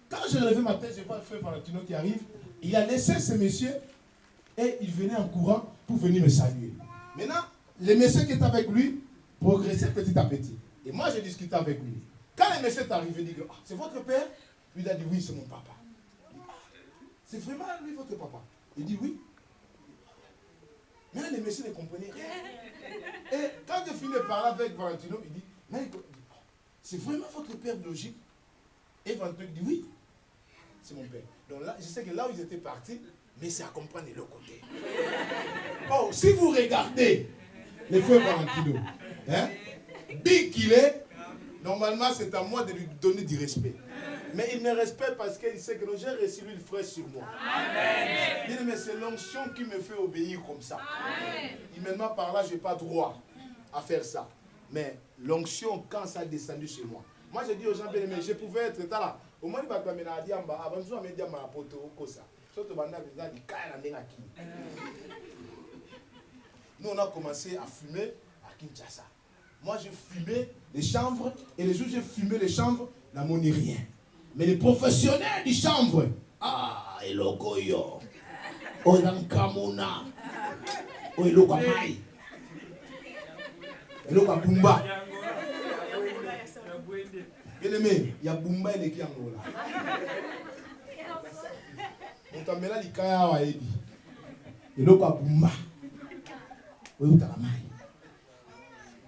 Quand j'ai relevé ma tête, je vois le frère Valentino qui arrive. Il a laissé ce monsieur et il venait en courant pour venir me saluer. Maintenant, le monsieur qui est avec lui progressait petit à petit. Et moi, j'ai discuté avec lui. Quand le monsieur est arrivé, il dit ah, c'est votre père? Lui, il a dit oui, c'est mon papa. C'est vraiment lui votre papa? Il dit oui. Mais le monsieur ne comprenait rien. Et quand je finis de parler avec Valentino, il dit mais c'est vraiment votre père biologique? Et Valentino dit oui, c'est mon père. Donc là, je sais que là où ils étaient partis, mais c'est à comprendre de l'autre côté. Oh, si vous regardez le frère Valentino, hein, big qu'il est, normalement c'est à moi de lui donner du respect. Mais il me respecte parce qu'il sait que j'ai reçu lui le frère sur moi. Amen. Mais c'est l'onction qui me fait obéir comme ça. Amen. Humainement par là, je n'ai pas droit à faire ça. Mais l'onction, quand ça a descendu chez moi, moi je dis aux gens, mais je pouvais être là. Au moins, il va me dire, avant de me dire, ma poto, ça. Nous, on a commencé à fumer à Kinshasa. Moi, j'ai fumé les chanvres, et les jours où j'ai fumé les chanvres, n'a monnaie rien. Mais les professionnels du chanvre, ah, Elogoyo, Odankamona, Elogamai, Elogabumba. Bien aimé, il y a Bumba et les qui en ont là. On t'a mis là, il y a un Ebi. Elogabumba, Oyotalamai.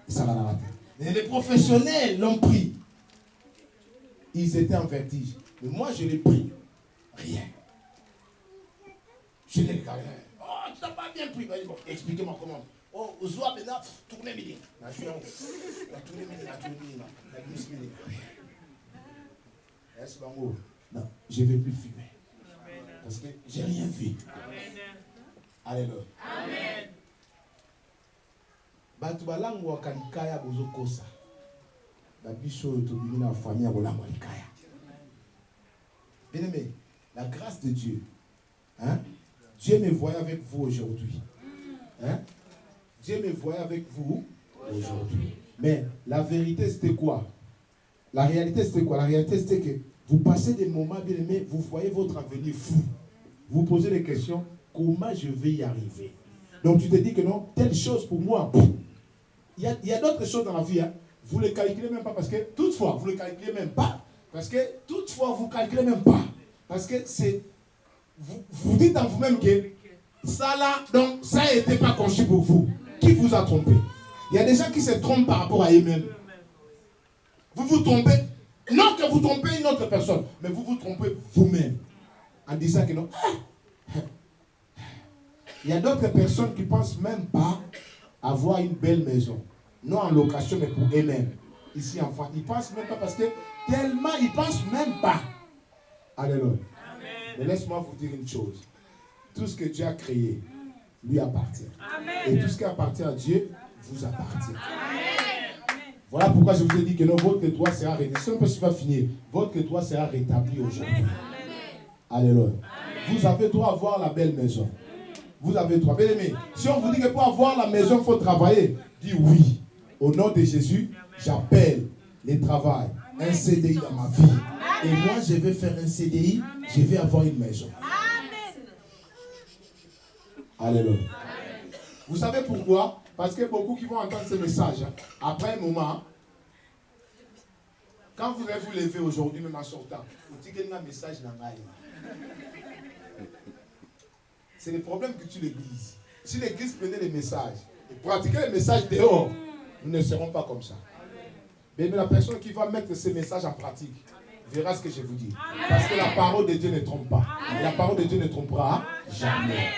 Ça va la tête. Et les professionnels l'ont pris. Ils étaient en vertige. Mais moi, je l'ai pris. Rien. Je l'ai regardé. Oh, tu n'as pas bien pris. Bon, expliquez-moi comment. Oh, aux oies, maintenant, tournez midi. La tournée midi. Non, je ne vais plus fumer. Parce que je n'ai rien vu. Alléluia. Amen. Batu balangu wakalikaya bozokosa. Babiso tobimi na famille abolangu walikaya. Bien aimé, la grâce de Dieu. Hein? Dieu me voyait avec vous aujourd'hui. Hein? Dieu me voyait avec vous aujourd'hui. Mais la vérité c'était quoi? La réalité c'était quoi? La réalité c'était que vous passez des moments bien aimés, vous voyez votre avenir fou. Vous posez des questions, comment je vais y arriver? Donc tu te dis que non, telle chose pour moi. Il y a d'autres choses dans la vie, hein. Vous ne les calculez même pas parce que toutefois, vous ne les calculez même pas parce que toutefois, vous ne calculez même pas parce que c'est vous dites en vous-même que ça là, donc ça n'était pas conçu pour vous. Qui vous a trompé? Il y a des gens qui se trompent par rapport à eux-mêmes. Vous vous trompez, non que vous trompez une autre personne, mais vous vous trompez vous-même en disant que non. Il y a d'autres personnes qui ne pensent même pas avoir une belle maison. Non en location, mais pour eux-mêmes. Ici en France. Ils ne pensent même pas parce que Tellement, ils ne pensent même pas. Alléluia. Mais laisse-moi vous dire une chose. Tout ce que Dieu a créé, lui appartient. Et tout ce qui appartient à Dieu, vous appartient. Voilà pourquoi je vous ai dit que votre droit sera rétabli. Si on peut pas finir, votre droit sera rétabli aujourd'hui. Alléluia. Vous avez droit à avoir la belle maison. Vous avez droit. Bien aimé, si on vous dit que pour avoir la maison, il faut travailler, dis oui. Au nom de Jésus, j'appelle les travail, un CDI dans ma vie. Et moi, je vais faire un CDI, je vais avoir une maison. Alléluia. Vous savez pourquoi? Parce que beaucoup qui vont entendre ce message, après un moment, quand vous allez vous lever aujourd'hui, même en sortant, vous dites qu'il y a un message dans la vie. C'est le problème que tu l'église. Si l'église prenait les messages et pratiquait les messages dehors, nous ne serons pas comme ça. Mais la personne qui va mettre ces messages en pratique verra ce que je vous dis. Parce que la parole de Dieu ne trompe pas. Et la parole de Dieu ne trompera jamais.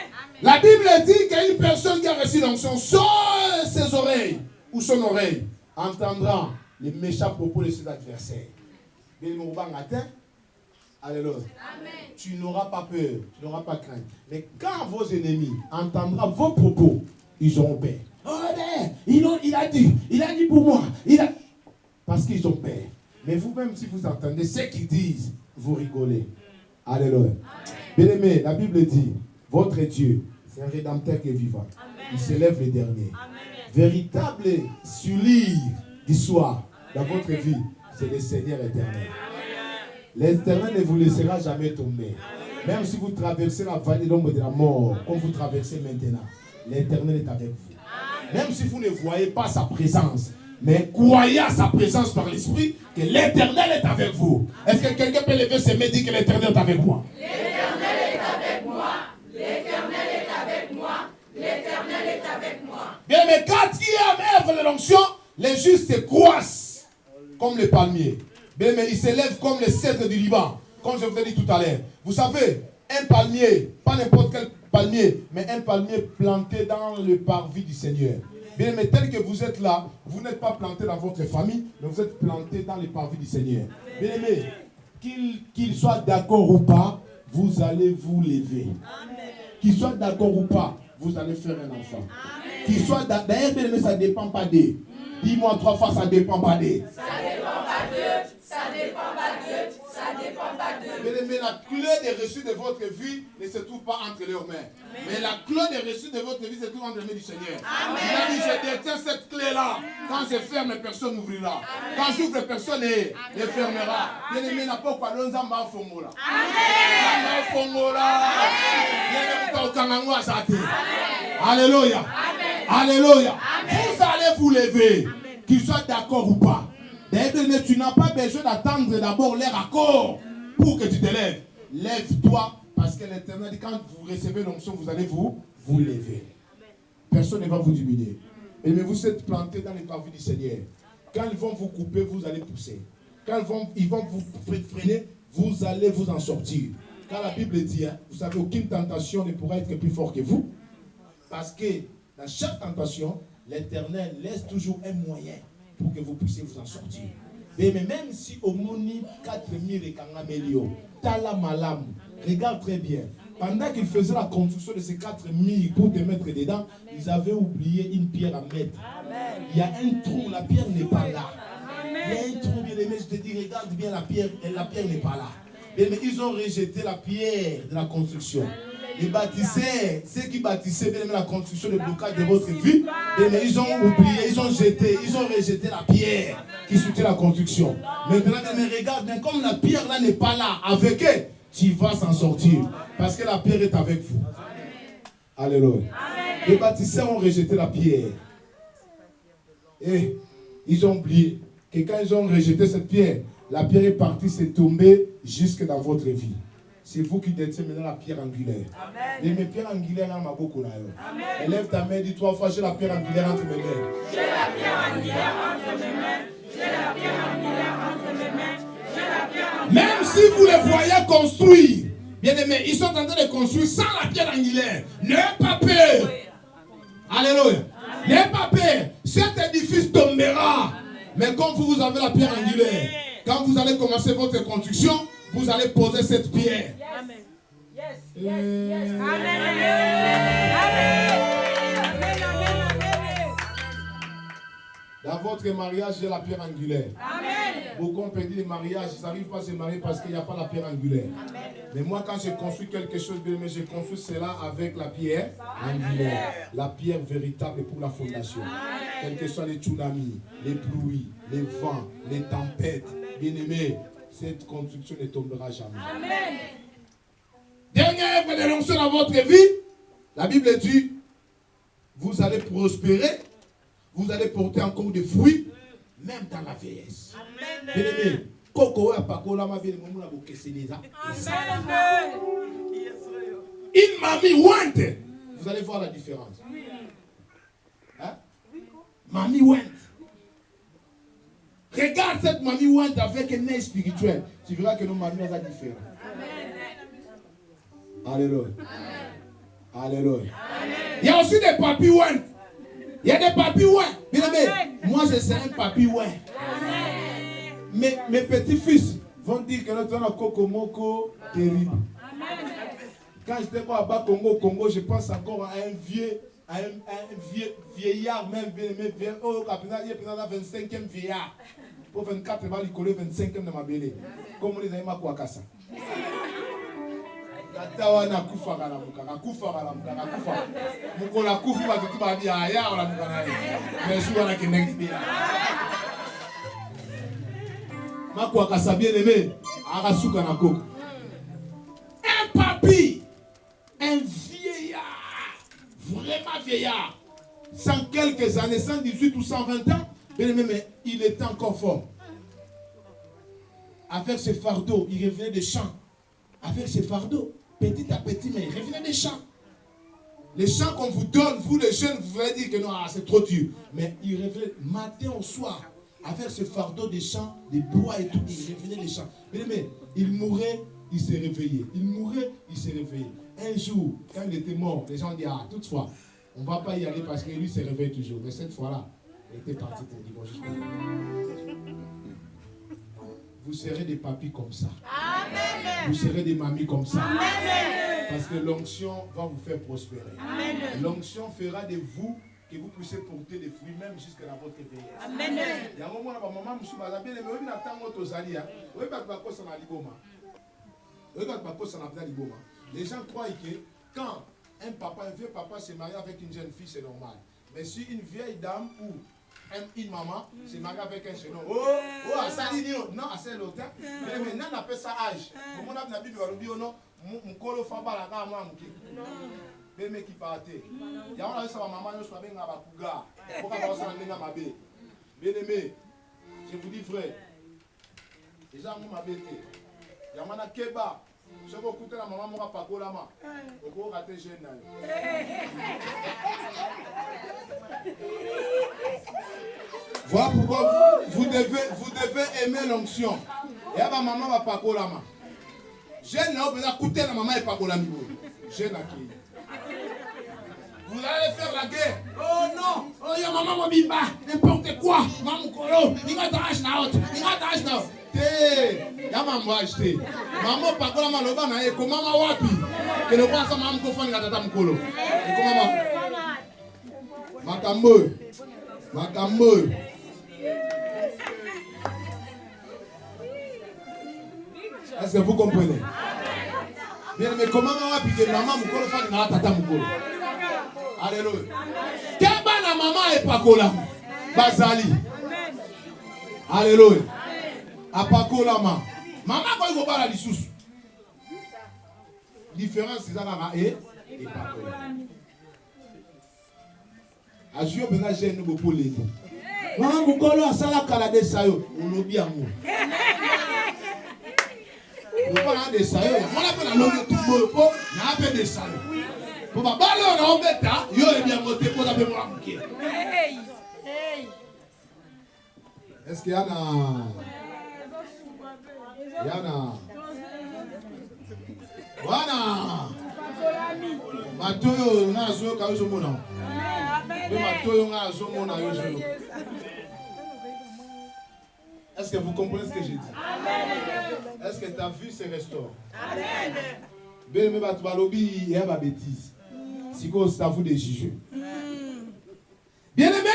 La Bible dit qu'une personne qui a reçu l'onction, sur ses oreilles ou son oreille, entendra les méchants propos de ses adversaires. Alléluia. Tu n'auras pas peur, tu n'auras pas crainte. Mais quand vos ennemis entendront vos propos, ils auront peur. Oh, il a dit pour moi. Parce qu'ils ont peur. Mais vous-même, si vous entendez ce qu'ils disent, vous rigolez. Alléluia. Bien-aimé, la Bible dit, votre Dieu, c'est un rédempteur qui est vivant. Il s'élève le dernier. Véritable soulier d'histoire dans votre vie, c'est le Seigneur éternel. L'Éternel ne vous laissera jamais tomber. Même si vous traversez la vallée de l'ombre de la mort, comme vous traversez maintenant, l'Éternel est avec vous. Même si vous ne voyez pas sa présence, mais croyez à sa présence par l'Esprit, que l'Éternel est avec vous. Est-ce que quelqu'un peut lever ses mains et dire que l'Éternel est avec moi? L'Éternel est avec moi. L'Éternel est avec moi. L'Éternel est avec moi. Bien, mais quand il y a œuvre de l'onction, les justes croissent comme les palmiers. Bien, mais ils s'élèvent comme les cèdres du Liban, comme je vous ai dit tout à l'heure. Vous savez, un palmier, pas n'importe quel palmier, mais un palmier planté dans le parvis du Seigneur. Bien, mais tel que vous êtes là, vous n'êtes pas planté dans votre famille, mais vous êtes planté dans les parvis du Seigneur. Bien aimé, qu'il soit d'accord ou pas, vous allez vous lever. Qu'il soit d'accord ou pas, vous allez faire un enfant. Qu'il soit d'accord, d'ailleurs, bien aimé, ça ne dépend pas d'eux. Dis-moi 3 fois, ça ne dépend pas d'eux. Ça dépend pas d'eux. Ça dépend pas d'eux. Ça dépend pas d'eux. Bien aimé, la clé des reçus de votre vie ne se trouve pas entre leurs mains. Mais la clé des reçus de votre vie se trouve entre les mains du Seigneur. Il a dit, je détiens cette clé-là. Quand je ferme, personne n'ouvrira. Quand j'ouvre, personne ne fermera. Bien aimé, n'a pas parlé, nous avons fongola. Alléluia. Alléluia. Vous allez vous lever, qu'il soit d'accord ou pas. Mais tu n'as pas besoin d'attendre d'abord leur accord pour que tu te lèves. Lève-toi, parce que l'Éternel dit, quand vous recevez l'onction, vous allez vous lever. Personne ne va vous diminuer. Mais vous êtes plantés dans les parvis du Seigneur. Quand ils vont vous couper, vous allez pousser. Quand ils vont vous freiner, vous allez vous en sortir. Quand la Bible dit, vous savez, aucune tentation ne pourra être plus forte que vous. Parce que dans chaque tentation, l'Éternel laisse toujours un moyen pour que vous puissiez vous en sortir. Mais même si au Moni 4000 et Kangamelio, Tala Malam, regarde très bien. Pendant qu'ils faisaient la construction de ces 4000 pour te mettre dedans, ils avaient oublié une pierre à mettre. Il y a un trou, la pierre n'est pas là. Il y a un trou, bien aimé, je te dis, regarde bien la pierre n'est pas là. Mais ils ont rejeté la pierre de la construction. Les bâtisseurs, ceux qui bâtissaient bien la construction, le blocage de votre vie, ils ont oublié, ils ont rejeté la pierre qui soutient la construction. Maintenant, mais regarde, mais comme la pierre là n'est pas là, avec eux, tu vas s'en sortir. Parce que la pierre est avec vous. Alléluia. Les bâtisseurs ont rejeté la pierre. Et ils ont oublié que quand ils ont rejeté cette pierre, la pierre est partie, c'est tombé jusque dans votre vie. C'est vous qui détenez maintenant la pierre angulaire. Et mes pierres angulaires, il y en a beaucoup là. Élève ta main, dis 3 fois, j'ai la pierre angulaire entre mes mains. J'ai la pierre angulaire entre mes mains. J'ai la pierre angulaire entre mes mains. J'ai la pierre angulaire. Même si vous les voyez construire, bien aimé, ils sont en train de construire sans la pierre angulaire. N'ayez pas peur. Alléluia. N'ayez pas peur. Cet édifice tombera. Mais comme vous avez la pierre angulaire, Quand vous allez commencer votre construction, vous allez poser cette pierre. Amen. Yes. Yes. Yes. Amen. Amen. Dans votre mariage, j'ai la pierre angulaire. Amen. Beaucoup ont perdu les mariages, ils n'arrivent pas à se marier parce qu'il n'y a pas la pierre angulaire. Amen. Mais moi, quand je construis quelque chose, je construis cela avec la pierre angulaire. La pierre véritable pour la fondation. Quels que soient les tsunamis, les pluies, les vents, les tempêtes, bien aimé, cette construction ne tombera jamais. Amen. Dernière révélation dans votre vie, la Bible dit, vous allez prospérer, vous allez porter encore des fruits, même dans la vieillesse. Amen. Bien aimé, une mamie ouante, vous allez voir la différence. Hein? Mamie ouante. Regarde cette mamie ouante avec un œil spirituel. Tu verras que nos mamies sont différentes. Alléluia. Alléluia. Il y a aussi des papis ouantes. Il y a des papis ouantes. Bien aimé, moi je serai un papi ouant. Mes petits-fils vont dire que notre on a Kokomoko terrible. Quand j'étais à bas Congo, je pense encore à un vieillard, même bien aimé, oh, il est présent à 25e vieillard. Pour 24, il va lui coller 25e de ma belle. Comme on les a dit, ma Kouakasa. Tatawana kufa kana mukaka kufa kana mukaka kufa mukola kufa batutu babi aya ola mukana mais je wana keneki bien makwa kasa bien aimé akasuka na koko un papi un vieillard vraiment vieillard 100 quelques années 118 ou 120 ans bien aimé mais il était encore fort avec ses fardeaux il revenait des champs avec ses fardeaux. Petit à petit, mais revenez des champs. Les champs qu'on vous donne, vous les jeunes, vous allez dire que non, c'est trop dur. Mais il revenait matin au soir, avec ce fardeau des champs, des bois et tout, il revenait des champs. Mais il mourait, il s'est réveillé. Il mourait, il s'est réveillé. Un jour, quand il était mort, les gens disent, ah, toutefois, on ne va pas y aller parce que lui s'est réveillé toujours. Mais cette fois-là, il était parti pour dimanche. Vous serez des papis comme ça. Amen. Vous serez des mamies comme ça. Amen. Parce que l'onction va vous faire prospérer. L'onction fera de vous que vous puissiez porter des fruits même jusqu'à la votre vieillesse. Amen. Il y a un moment où maman me les gens croient que quand un vieux papa se marie avec une jeune fille, c'est normal. Mais si une vieille dame ou une maman se marie avec un jeune homme, ça dit non, c'est l'autre. Mais maintenant, on appelle ça âge. Comment on a dit non, mon colo fait pas la gamme, mais mec qui partait. Il y a un maman qui soit bien à Bakuga. Pourquoi on s'en vient à ma bé? Bien aimé, je vous dis frère, les gens m'ont m'abêté. Il y a un keba. Je vais écouter la maman, moi, pas la main. Je vais rater jeune. Voilà pourquoi vous devez aimer l'onction. Et ma maman va pas la main. Jeune, vous allez écouter la maman et pas la main. Jeune, vous allez faire la guerre. Oh non, oh ya maman mobimba, n'importe quoi. Maman kolo, il va t'arracher na haute, il va t'arracher na haute. Ya maman acheter. Maman pas la main loba na eko mama wapi. Que le croise maman ko fani tata mkolo. Eko mama. Makambo. Est-ce que vous comprenez? Bien, mais comment wapi que maman mkolo fani na tata mkolo. Alléluia. Keba na maman epakola bazali. Alléluia. Apakola ma. Maman ko go bala lisusu. Différence c'est ça na epakola. Azio bena jeune go polé. Maman mukolo asala kala de sayo, olobi amour. On parle de sayo, on appelle la langue tout beau, na appelle de sayo. Pour ma balle, on a bêta, yo est bien monté pour la mémoire. Est-ce qu'il y en a? Voilà. Matoyo, on a zo ka zo mona. Matoyo on a zo mona yo zo. Est-ce que vous comprenez ce que j'ai dit? Amen. Est-ce que ta vie se restaure? Amen. Bien-aimé, tu vas lobby, il y a ma bêtise. Si c'est à vous de juger. Bien-aimé,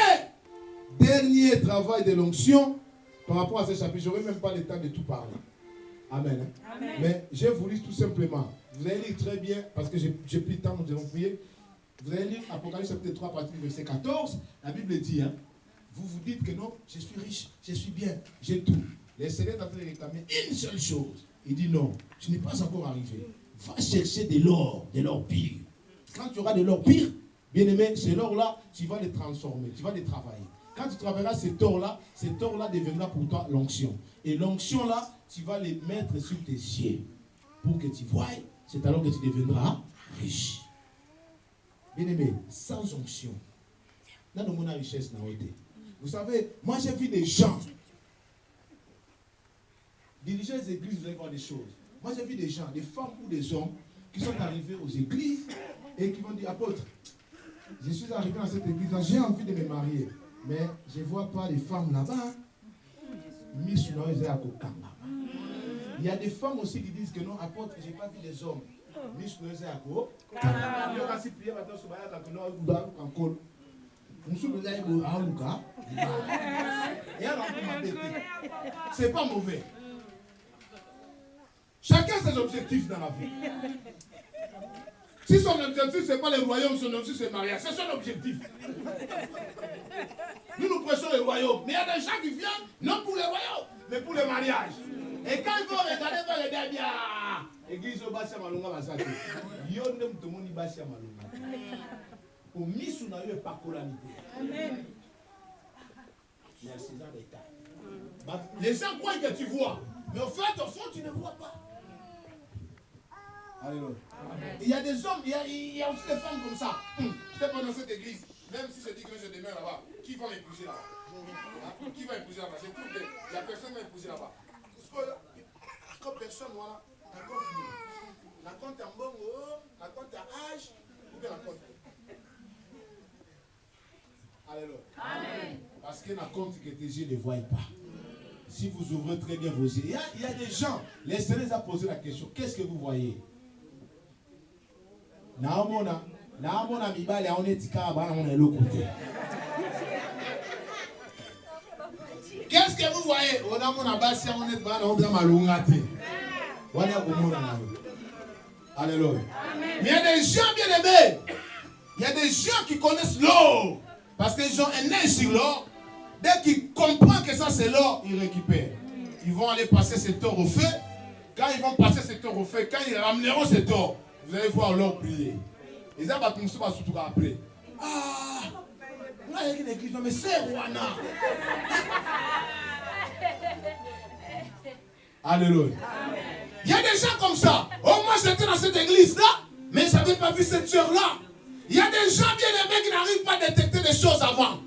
dernier travail de l'onction par rapport à ce chapitre. Je n'aurai même pas le temps de tout parler. Amen. Amen. Mais j'ai voulu tout simplement. Vous allez lire très bien, parce que j'ai pris le temps, nous allons prier. Vous allez lire Apocalypse chapitre 3, partir du verset 14. La Bible dit, hein, vous vous dites que non, je suis riche, je suis bien, j'ai tout. Le Seigneur est en train de réclamer une seule chose. Il dit non, tu n'es pas encore arrivé. Va chercher de l'or pire. Quand tu auras de l'or pire, bien aimé, ce l'or-là, tu vas le transformer, tu vas le travailler. Quand tu travailleras cet or-là deviendra pour toi l'onction. Et l'onction-là, tu vas les mettre sur tes yeux pour que tu voies. C'est alors que tu deviendras riche. Bien aimé, sans onction, là, nous avons une richesse dans notre. Vous savez, moi j'ai vu des gens diriger les églises, vous allez voir des choses. Moi j'ai vu des gens, des femmes ou des hommes qui sont arrivés aux églises et qui vont dire, apôtre, je suis arrivé dans cette église, j'ai envie de me marier, mais je ne vois pas les femmes là-bas. Il y a des femmes aussi qui disent que non, apôtre, je n'ai pas vu des hommes. C'est pas mauvais. Chacun ses objectifs dans la vie. Si son objectif, ce n'est pas le royaume, son objectif, c'est le mariage. C'est son objectif. Nous prêchons le royaume. Mais il y a des gens qui viennent, non pour le royaume, mais pour le mariage. Et quand ils vont regarder, ils vont regarder bien. Église au Bassia Malunga Basate. Yondem Tomoni Bassia Malunga. Au Miss, on a eu par colamité. Amen. Merci d'État. Les gens croient que tu vois. Mais au fait, au fond, tu ne vois pas. Alléluia. Il y a des hommes, il y a aussi des femmes comme ça. Je n'étais pas dans cette église. Même si je dis que je demeure là-bas, qui va m'épouser là-bas? Qui va m'épouser là-bas? Je trouve qu'il n'y a personne qui va m'épouser là-bas. Comme personne, voilà. La compte en bon haut, la compte en âge, ou bien la compte. Alléluia. Amen. Parce que la compte que tes yeux ne voient pas. Si vous ouvrez très bien vos yeux, il y a des gens, les Seigneur a posé la question, qu'est-ce que vous voyez? Qu'est-ce que vous voyez? Alléluia. Mais il y a des gens bien aimés. Il y a des gens qui connaissent l'or. Parce qu'ils ont un œil sur l'or. Dès qu'ils comprennent que ça c'est l'or, ils récupèrent. Ils vont aller passer cet or au feu. Quand ils vont passer cet or au feu, quand ils ramèneront cet or, vous allez voir l'or briller. Et ça va surtout après. Ah, là il y a une église, mais c'est Rwanda. Alléluia. Il y a des gens comme ça. Oh, moi j'étais dans cette église-là, mais je n'avais pas vu cette sœur-là. Il y a des gens bien aimés qui n'arrivent pas à détecter des choses avant.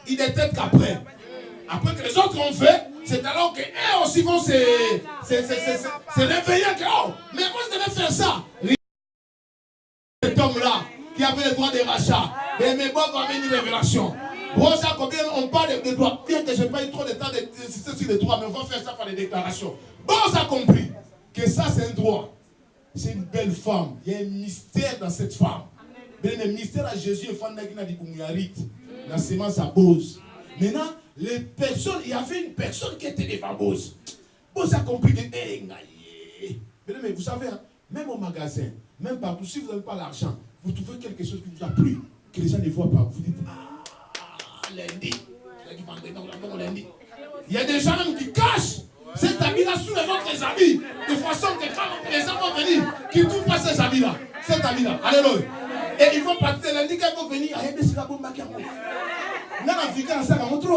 Ils détectent qu'après. Après que les autres ont fait, c'est alors qu'eux aussi vont se réveiller que, oh, mais moi je devais faire ça. Cet homme-là, qui avait le droit de rachat, mais bon, va amener une révélation. Bon, ça, combien on parle de droits, bien que je n'ai pas eu trop de temps d'insister sur les droits, mais on va faire ça par les déclarations. Bon, ça a compris que ça, c'est un droit. C'est une belle femme. Il y a un mystère dans cette femme. Le mystère à Jésus, femme qui n'a dit qu'on y arrive. La sémence à Bose. Maintenant, les personnes, il y avait une personne qui était devant Bose. Bose a compris que, mais vous savez, hein, même au magasin, même partout, si vous n'avez pas l'argent, vous trouvez quelque chose qui vous a plu, que les gens ne voient pas. Vous dites, lundi. Il y a des gens même qui cachent cet habit-là sous les autres habits, de façon que quand les gens vont venir, qu'ils ne trouvent pas ces habits-là, cet habit-là. Alléluia. Et ils vont partir lundi, quand ils vont venir, il y a des syllabes qui ont là, dans le figure, ça va montrer.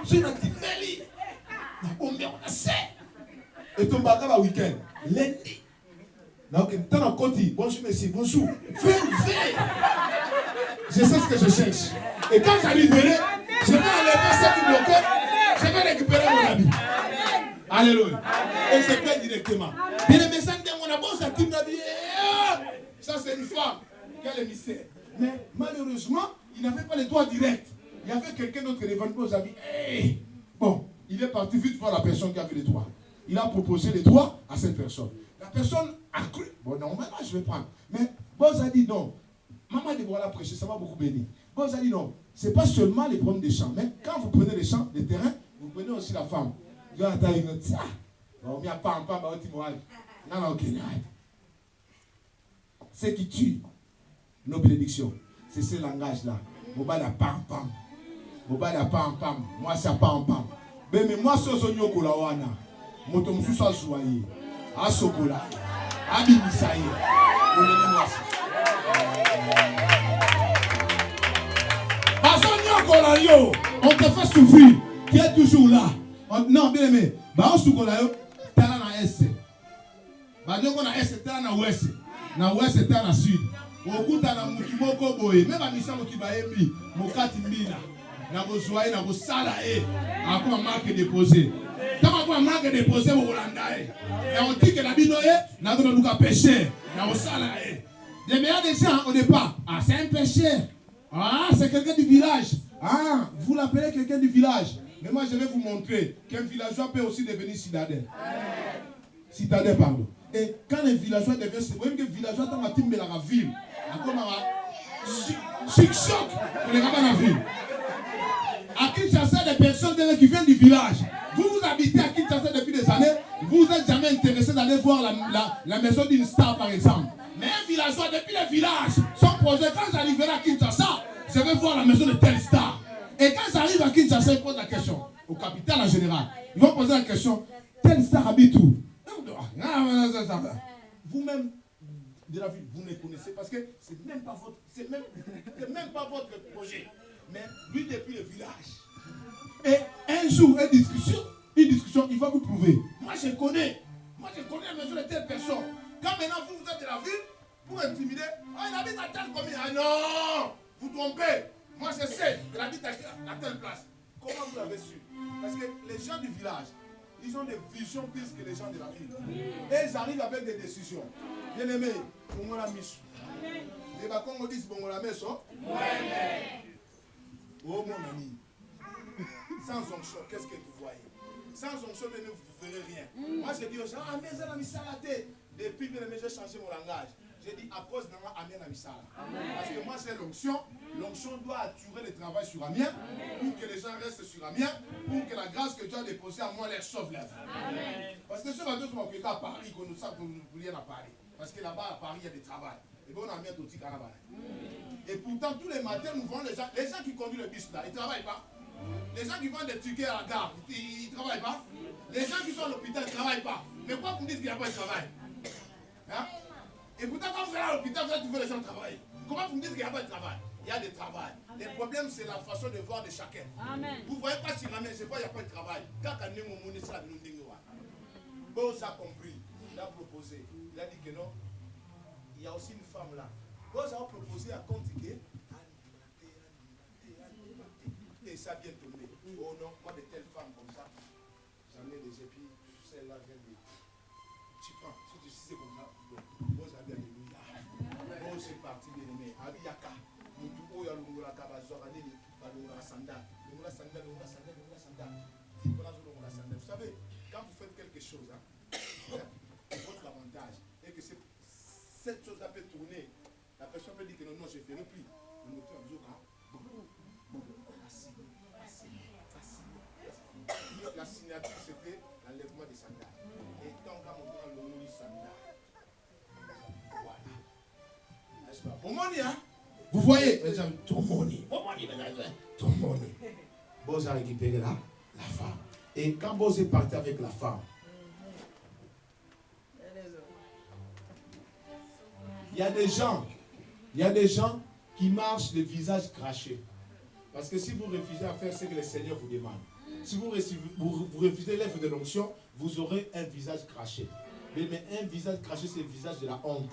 C'est une petite belle. On sait. Et ton bagage va week-end. Lundi. Donc, dans le côté, bonjour monsieur, bonjour. Fais. Je sais ce que je cherche. Et quand j'arriverai, je vais enlever ce qui bloquait. Je vais récupérer mon habit. Alléluia. Et je paie directement. Bien aimé, ça on a bon, ça type d'habit. Ça, c'est une femme. Quel est le mystère? Mais malheureusement, il n'avait pas les droits directs. Il y avait quelqu'un d'autre qui revendait aux habits. Bon, il est parti vite voir la personne qui a fait les toits. Il a proposé les toits à cette personne. La personne a cru. Bon, non, maintenant je vais prendre. Mais Boz a dit non. Maman Déborah l'a prêché, ça va beaucoup bénir. Boz a dit non. Ce n'est pas seulement les problèmes des champs. Mais quand vous prenez les champs, les terrains, vous prenez aussi la femme. Ce qui tue nos bénédictions, c'est ce langage-là. Mobala pam pam. Mobala pam pam. Moi, c'est pam pam. Mais moi, c'est ce que wana. Moto mususa joyeux. A sokola. A bimisaye. On te fait souffrir. Tu es toujours là. Non, bien aimé. Bah, on sokola yo. Tala na S. Bah, nyoko na S, tala na ouest. Na ouest, tala na sud. Okuta na mutumoko boye. Même à Missa Mokiba Embi. Mokati Mbina. Na bozoye, na bosala e. Akuma marque déposé. Tant qu'on marque déposé au Hollandais. Et on dit que la binoye n'a pas de péché. Na bosala e. Les meilleurs des gens au départ. Ah, c'est un péché. Ah, c'est quelqu'un du village. Ah, vous l'appelez quelqu'un du village. Mais moi, je vais vous montrer qu'un villageois peut aussi devenir citadin. Citadin, pardon. Et quand un villageois devient citadin, vous voyez que le villageois dans la team de la ville, comme un chic-choc pour les gars dans la ville. À Kinshasa, des personnes qui viennent du village. Vous habitez à Kinshasa depuis des années, vous n'êtes jamais intéressé d'aller voir la maison d'une star, par exemple. Mais un villageois, depuis le village, son projet, quand j'arriverai à Kinshasa, je vais voir la maison de telle star. Et quand j'arrive à Kinshasa, ils posent la question, au capital en général, ils vont poser la question, telle star habite où? Vous-même, de la ville, vous ne connaissez parce que c'est même pas votre projet. Mais lui, depuis le village. Et un jour, une discussion, il va vous prouver. Moi, je connais la maison de telle personne. Quand maintenant vous êtes de la ville, pour intimider, il habite à telle commune. Ah non, vous trompez. Moi, je sais qu'il habite à telle place. Comment vous l'avez su? Parce que les gens du village, ils ont des visions plus que les gens de la ville. Et ils arrivent avec des décisions. Bien aimé, pour la mission. Les Bakongos disent bon, la maison. Oh mon ami, sans onction, qu'est-ce que vous voyez? Sans onction, vous ne verrez rien. Moi, je dis aux gens, mais ça m'a salaté. Depuis que j'ai changé mon langage, j'ai dit à cause de moi, Amien Amisala. Parce que moi, c'est l'onction. L'onction doit attirer le travail sur Amiens pour que les gens restent sur Amiens, pour que la grâce que Dieu a déposée à moi les sauve l'œuvre. Parce que ce matin, je m'occupe à Paris, qu'on nous sache que nous voulions à Paris. Parce que là-bas, à Paris, il y a du travail. Et bien, on a mis un petit carnaval. Et pourtant, tous les matins, nous voyons les gens qui conduisent le bus là, ils ne travaillent pas. Les gens qui vendent des tickets à la gare, ils ne travaillent pas. Les gens qui sont à l'hôpital ne travaillent pas. Mais pourquoi vous me dites qu'il n'y a pas de travail? Hein? Et pourtant, quand vous allez à l'hôpital, vous allez trouver les gens travailler. Comment vous me dites qu'il n'y a pas de travail? Il y a du travail. Le problème, c'est la façon de voir de chacun. Amen. Vous ne voyez pas si la main, c'est quoi, il n'y a pas de travail. Quand on est mon monde, c'est la vie. Boz a compris. Il a proposé. Il a dit que non. Il y a aussi une femme là. Boz a proposé à Contiquet. Et ça vient tomber. Oh non, moi de telles femmes comme ça, j'en ai des épis, celle-là vient de. Tu prends, si tu sais comme ça, Boz a bien alléluia. Boz est parti bien aimé. Abiyaka. Mutuko ya lungola kabazora nini, balungola sanda. Lungola sanda. Vous savez, quand vous faites quelque chose, votre avantage est que cette chose-là peut tourner. La personne peut dire que non, je ne ferai plus. Le moteur a besoin. La signature, c'était l'enlèvement des sandales. Et tant qu'à mon temps, l'on lit sandales. Voilà. N'est-ce pas? Pomoni, hein? Vous voyez? Pomoni. Boz a récupéré la femme. Et quand Boz est parti avec la femme, il y a des gens qui marchent le visage craché. Parce que si vous refusez à faire ce que le Seigneur vous demande, si vous refusez l'œuvre de l'onction, vous aurez un visage craché. Mais un visage craché, c'est le visage de la honte.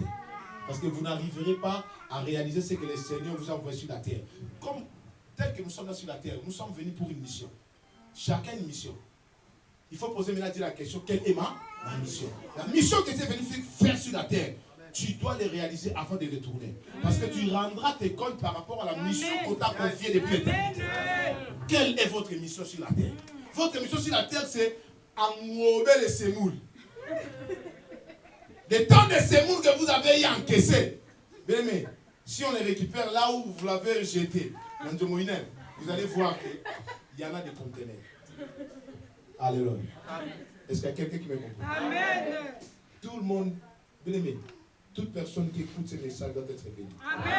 Parce que vous n'arriverez pas à réaliser ce que le Seigneur vous a envoyé sur la terre. Comme tel que nous sommes là sur la terre, nous sommes venus pour une mission. Chacun une mission. Il faut poser maintenant la question, quelle est ma mission? La mission que tu es venu faire sur la terre, tu dois les réaliser avant de retourner. Parce que tu rendras tes comptes par rapport à la mission qu'on t'a confiée depuis l'éternité. Quelle est votre mission sur la terre? votre mission sur la terre, c'est enrober les semoules. Les temps de semoule que vous avez encaissés. Bien aimé, si on les récupère là où vous l'avez jeté, vous allez voir qu'il y en a des conteneurs. Alléluia. Est-ce qu'il y a quelqu'un qui me comprend? Amen. Tout le monde, bien aimé, toute personne qui écoute ce message doit être bénie. Amen.